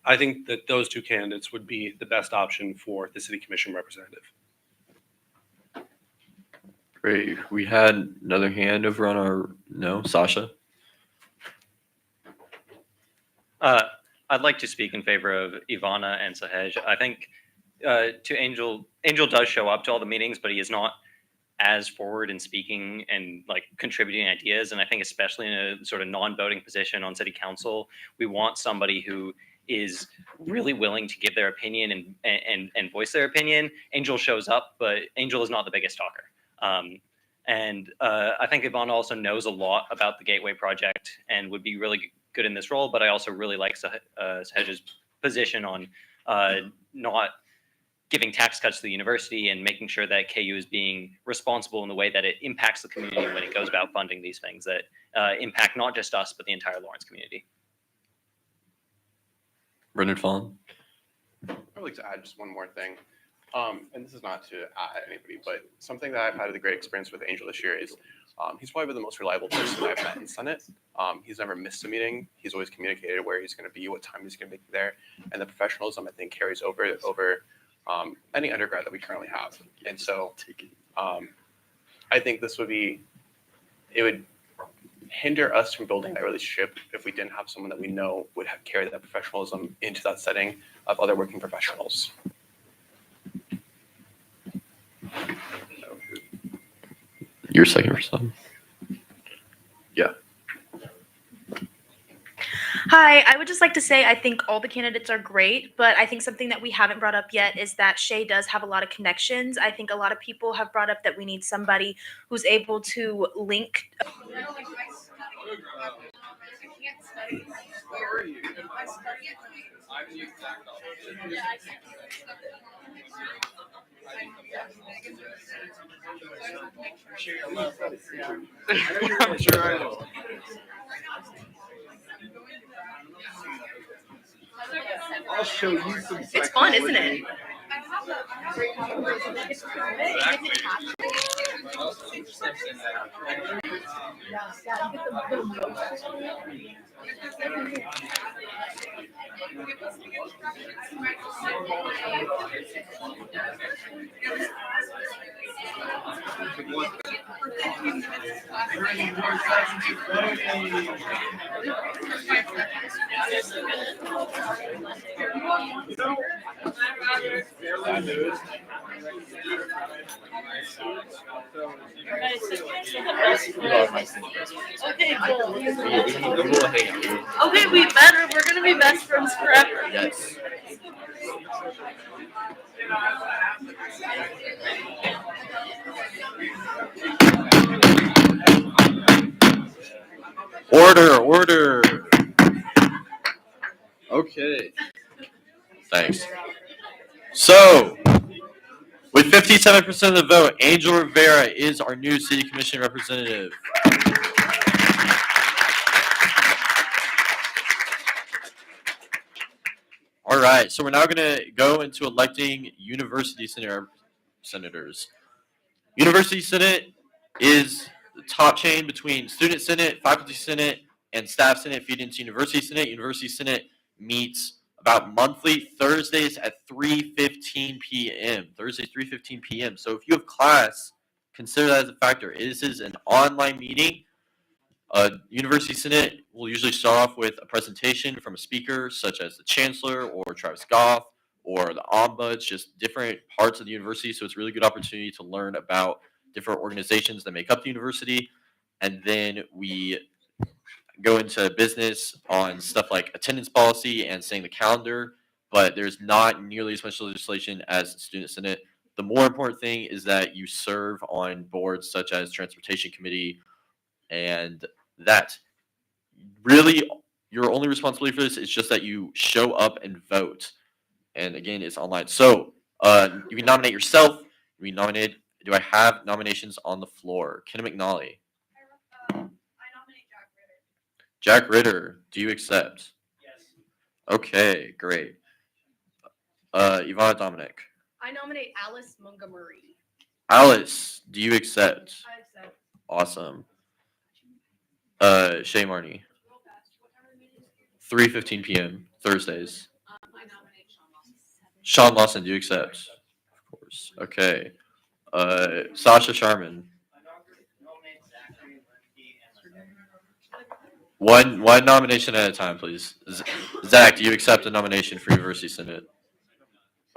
I think that those two candidates would be the best option for the City Commission representative. Great. We had another hand over on our, Sasha. I'd like to speak in favor of Ivana and Sahej. I think to Angel does show up to all the meetings, but he is not as forward in speaking and like contributing ideas. And I think especially in a sort of non-voting position on city council, we want somebody who is really willing to give their opinion and voice their opinion. Angel shows up, but Angel is not the biggest talker. I think Ivana also knows a lot about the Gateway Project and would be really good in this role, but I also really like Sahej's position on not giving tax cuts to the university and making sure that KU is being responsible in the way that it impacts the community when it goes about funding these things that impact not just us, but the entire Lawrence community. Brendan Fallon. I would like to add just one more thing. And this is not to add anybody, but something that I've had a great experience with Angel this year is he's probably the most reliable person I've met in Senate. He's never missed a meeting. He's always communicated where he's going to be, what time he's going to be there, and the professionalism I think carries over any undergrad that we currently have. And so I think it would hinder us from building that relationship if we didn't have someone that we know would have carried that professionalism into that setting of other working professionals. Your second person. Yeah. Hi, I would just like to say I think all the candidates are great, but I think something that we haven't brought up yet is that Shay does have a lot of connections. I think a lot of people have brought up that we need somebody who's able to link. I'm sure I will. I'll show you some. It's fun, isn't it? Okay, cool. Okay, we better. We're gonna be best friends forever. Yes. Order. Okay. Thanks. So, with 57% of the vote, Angel Rivera is our new City Commission representative. All right, so we're now going to go into electing university senators. University Senate is the top chain between Student Senate, Faculty Senate, and Staff Senate feed into University Senate. University Senate meets about monthly Thursdays at 3:15 p.m. Thursday, 3:15 p.m. So if you have class, consider that as a factor. This is an online meeting. University Senate will usually start off with a presentation from a speaker, such as the Chancellor or Travis Goff or the Ombuds, just different parts of the university. So it's a really good opportunity to learn about different organizations that make up the university. And then we go into business on stuff like attendance policy and setting the calendar, but there's not nearly as much legislation as the Student Senate. The more important thing is that you serve on boards such as Transportation Committee, and that really your only responsibility for this is just that you show up and vote. And again, it's online. So you can nominate yourself. You can nominate. Do I have nominations on the floor? Kenna McNally. Jack Ritter, do you accept? Yes. Okay, great. Ivana Dominic. I nominate Alice Montgomery. Alice, do you accept? I accept. Awesome. Shay Marnie. 3:15 p.m. Thursdays. I nominate Sean Lawson. Sean Lawson, do you accept? Of course. Okay. Sasha Sharman. One nomination at a time, please. Zach, do you accept a nomination for University Senate?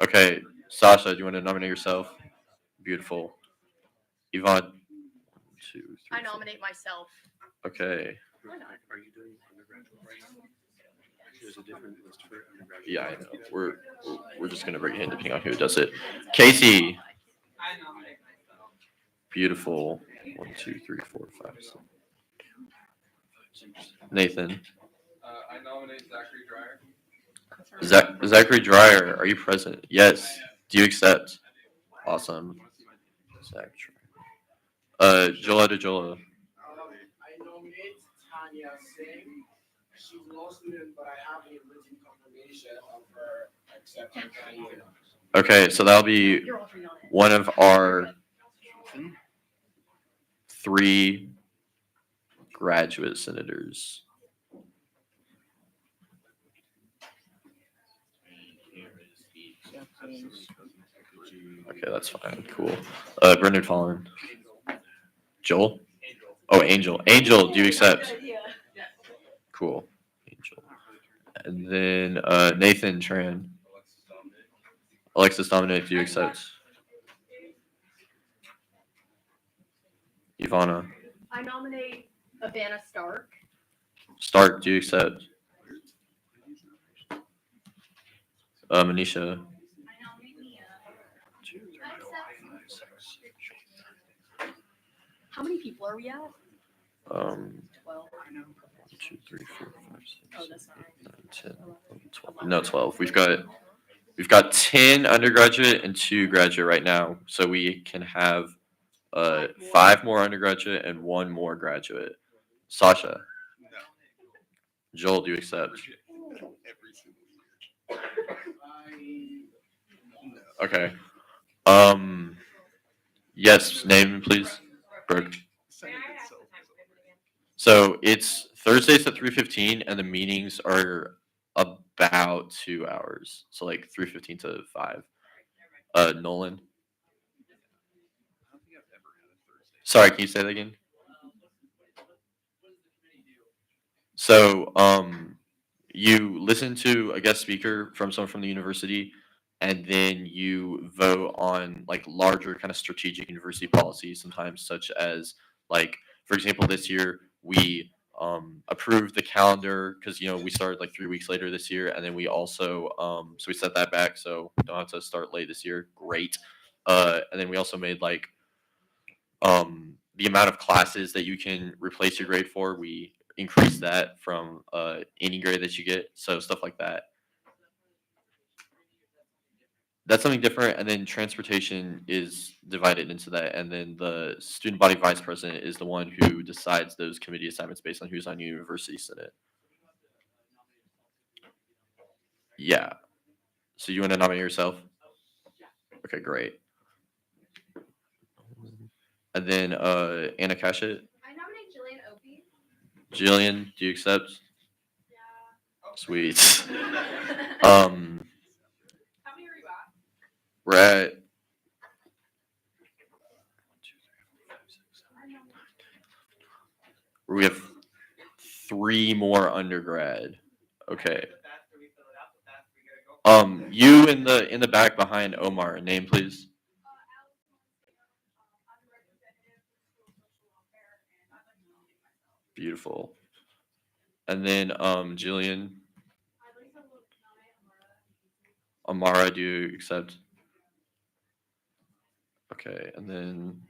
Okay. Sasha, do you want to nominate yourself? Beautiful. Yvonne. 1, 2, 3. I nominate myself. Okay. Are you doing undergraduate right now? There's a different list for undergraduate. Yeah, I know. We're just gonna bring it in depending on who does it. Casey. Beautiful. 1, 2, 3, 4, 5, 6. Nathan. I nominate Zachary Dreyer. Zachary Dreyer, are you present? Yes. Do you accept? Awesome. Zach Dreyer. Jola DeJola. I nominate Tanya Singh. She's a law student, but I have a written confirmation of her accepting Tanya. Okay, so that'll be one of our 3 graduate senators. Okay, that's fine. Cool. Brendan Fallon. Joel? Oh, Angel. Angel, do you accept? Cool. Angel. And then Nathan Tran. Alexis Dominic, do you accept? Ivana. I nominate Ivana Stark. Stark, do you accept? Manisha. How many people are we at? 12. 1, 12. 2, 3, 4, 5, 6, Oh, that's 7, 8, 9, 10, 11, 12. No, 12. We've got 10 undergraduate and 2 graduate right now, so we can have 5 more undergraduate and 1 more graduate. Sasha. Joel, do you accept? Okay. Yes, name please. Brooke. So it's Thursdays at 3:15, and the meetings are about 2 hours. So like 3:15 to 5. Nolan. Sorry, can you say that again? So you listen to a guest speaker from someone from the university, and then you vote on like larger kind of strategic university policies, sometimes such as like, for example, this year we approved the calendar because we started like 3 weeks later this year, and then we also so we set that back so we don't have to start late this year. Great. And then we also made like the amount of classes that you can replace your grade for, we increased that from any grade that you get, so stuff like that. That's something different, and then transportation is divided into that, and then the student body vice president is the one who decides those committee assignments based on who's on University Senate. Yeah. So you want to nominate yourself? Okay, great. And then Anna Cashett. I nominate Jillian Opie. Jillian, do you accept? Yeah. Sweet. How many are you at? We're at we have 3 more undergrad. Okay. You in the back behind Omar, name please. Beautiful. And then Jillian. Amara, do you accept? Okay, and then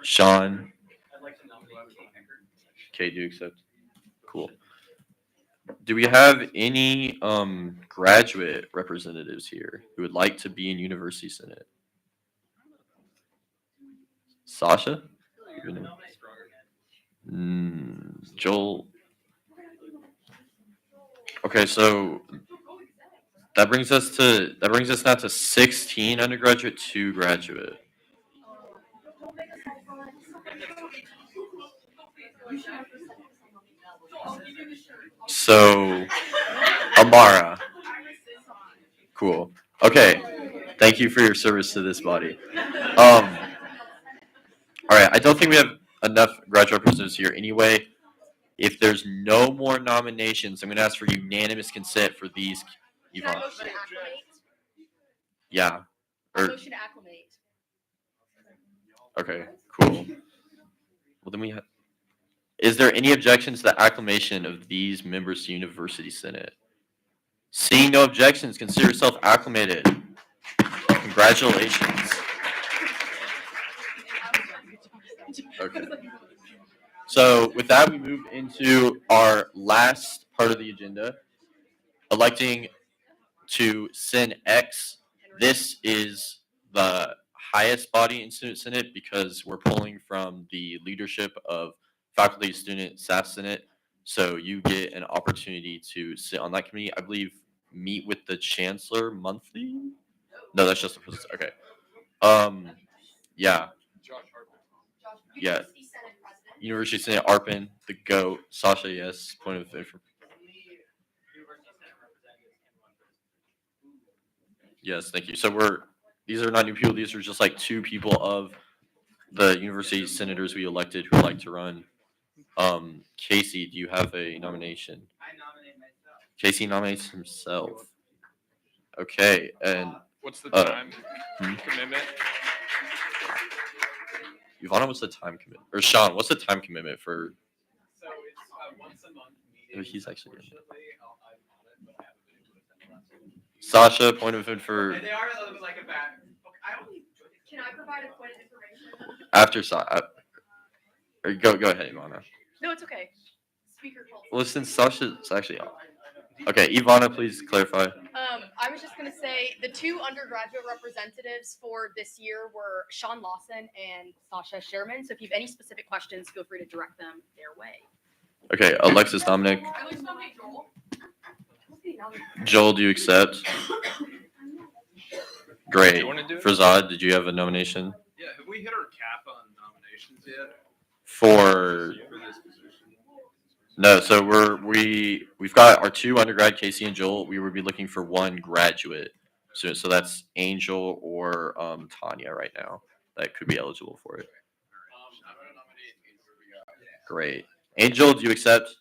Sean. Okay, do you accept? Cool. Do we have any graduate representatives here who would like to be in University Senate? Sasha? Joel? Okay, so that brings us now to 16 undergraduate, 2 graduate. So, Amara. Cool. Okay. Thank you for your service to this body. All right. I don't think we have enough graduate representatives here anyway. If there's no more nominations, I'm going to ask for unanimous consent for these. Can I motion to acclimate? Yeah. I Or, motion to acclimate. okay. Cool. Well, then we have. Is there any objection to the acclamation of these members to University Senate? Seeing no objections, consider yourself acclimated. Congratulations. Okay. So with that, we move into our last part of the agenda, electing to Sen X. This is the highest body in Student Senate because we're pulling from the leadership of faculty, student, staff senate. So you get an opportunity to sit on that committee. I believe meet with the chancellor monthly. No, that's just the president. Okay. Yeah. Yeah. University Senate Arpin, the GOAT. Sasha, yes. Point of information. Yes, thank you. So these are not new people. These are just like 2 people of the university senators we elected who like to run. Casey, do you have a nomination? I nominate myself. Casey nominates himself. Okay, and What's the time hmm? commitment? Ivana, what's the time commitment? Or Sean, what's the time commitment for? So it's a once a month Oh, meeting. he's actually. Unfortunately, I'm on it, but I haven't been able to attend the last one. Sasha, point of info for And they are a little bit like a bad. Okay, I only. Can I provide a point of information? after or go ahead, Ivana. No, it's okay. Speaker calls. Well, since Sasha's actually off. Okay, Ivana, please clarify. I was just going to say the 2 undergraduate representatives for this year were Sean Lawson and Sasha Sherman. So if you have any specific questions, feel free to direct them their way. Okay, Alexis Dominic. I would nominate Joel. Joel, do you accept? Great. You wanna do it? Farzad, did you have a nomination? Yeah, have we hit our cap on nominations yet? For this position? no, so we've got our 2 undergrad, Casey and Joel. We would be looking for 1 graduate. So that's Angel or Tanya right now that could be eligible for it. I'm gonna nominate whoever we got. Great. Angel, do you accept?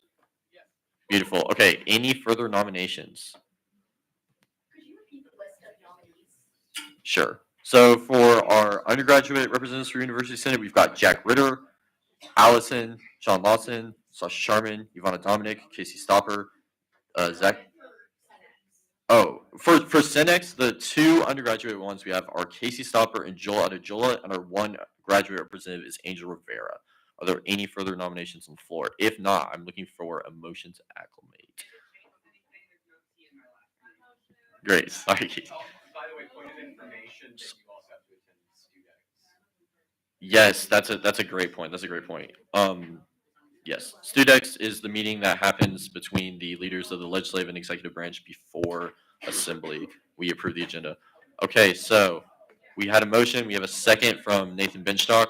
Beautiful. Okay, any further nominations? Could you repeat the list of nominees? Sure. So for our undergraduate representatives for University Senate, we've got Jack Ritter, Allison, Sean Lawson, Sasha Sharman, Ivana Dominic, Casey Stopper, Zach. Oh, for Senex, the 2 undergraduate ones we have are Casey Stopper and Joel Adejola, and our 1 graduate representative is Angel Rivera. Are there any further nominations on the floor? If not, I'm looking for a motion to acclimate. Great. Sorry. By the way, point of information that you also have to attend StuDex. Yes, that's a great point. That's a great point. Yes, StuDex is the meeting that happens between the leaders of the legislative and executive branch before assembly. We approve the agenda. Okay, so we had a motion. We have a second from Nathan Benchstock.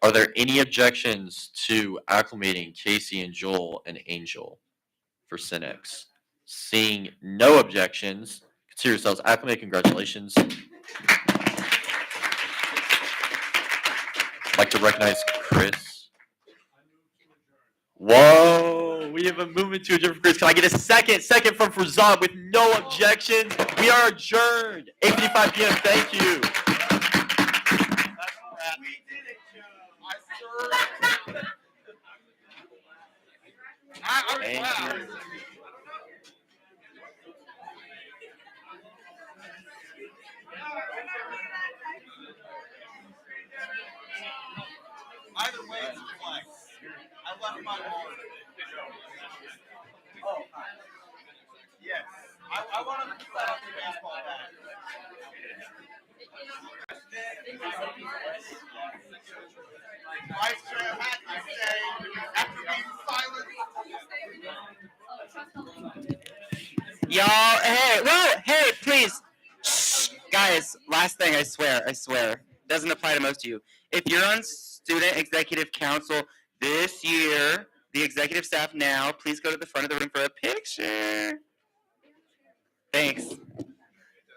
Are there any objections to acclimating Casey and Joel and Angel for Senex? Seeing no objections, consider yourselves acclimated. Congratulations. I'd like to recognize Chris. Whoa! We have a movement to adjourn for Chris. Can I get a second? Second from Farzad with no objections. We are adjourned. 8:55 p.m. Thank you. Thank you. Either way, it's a flex. I left my wallet. Oh, hi. Yes. I want to set up the baseball bat. Vice Chair Hackney say, after being silent. Y'all, hey, what? Hey, please. Shh. Guys, last thing, I swear. Doesn't apply to most of you. If you're on Student Executive Council this year, the executive staff now, please go to the front of the room for a picture. Thanks.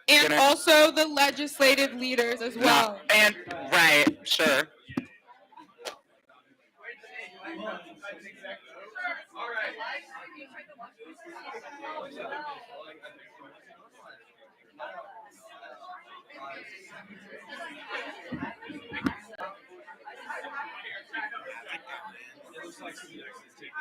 And Gonna- also the legislative leaders as well. And, right, sure. It looks like somebody else is taking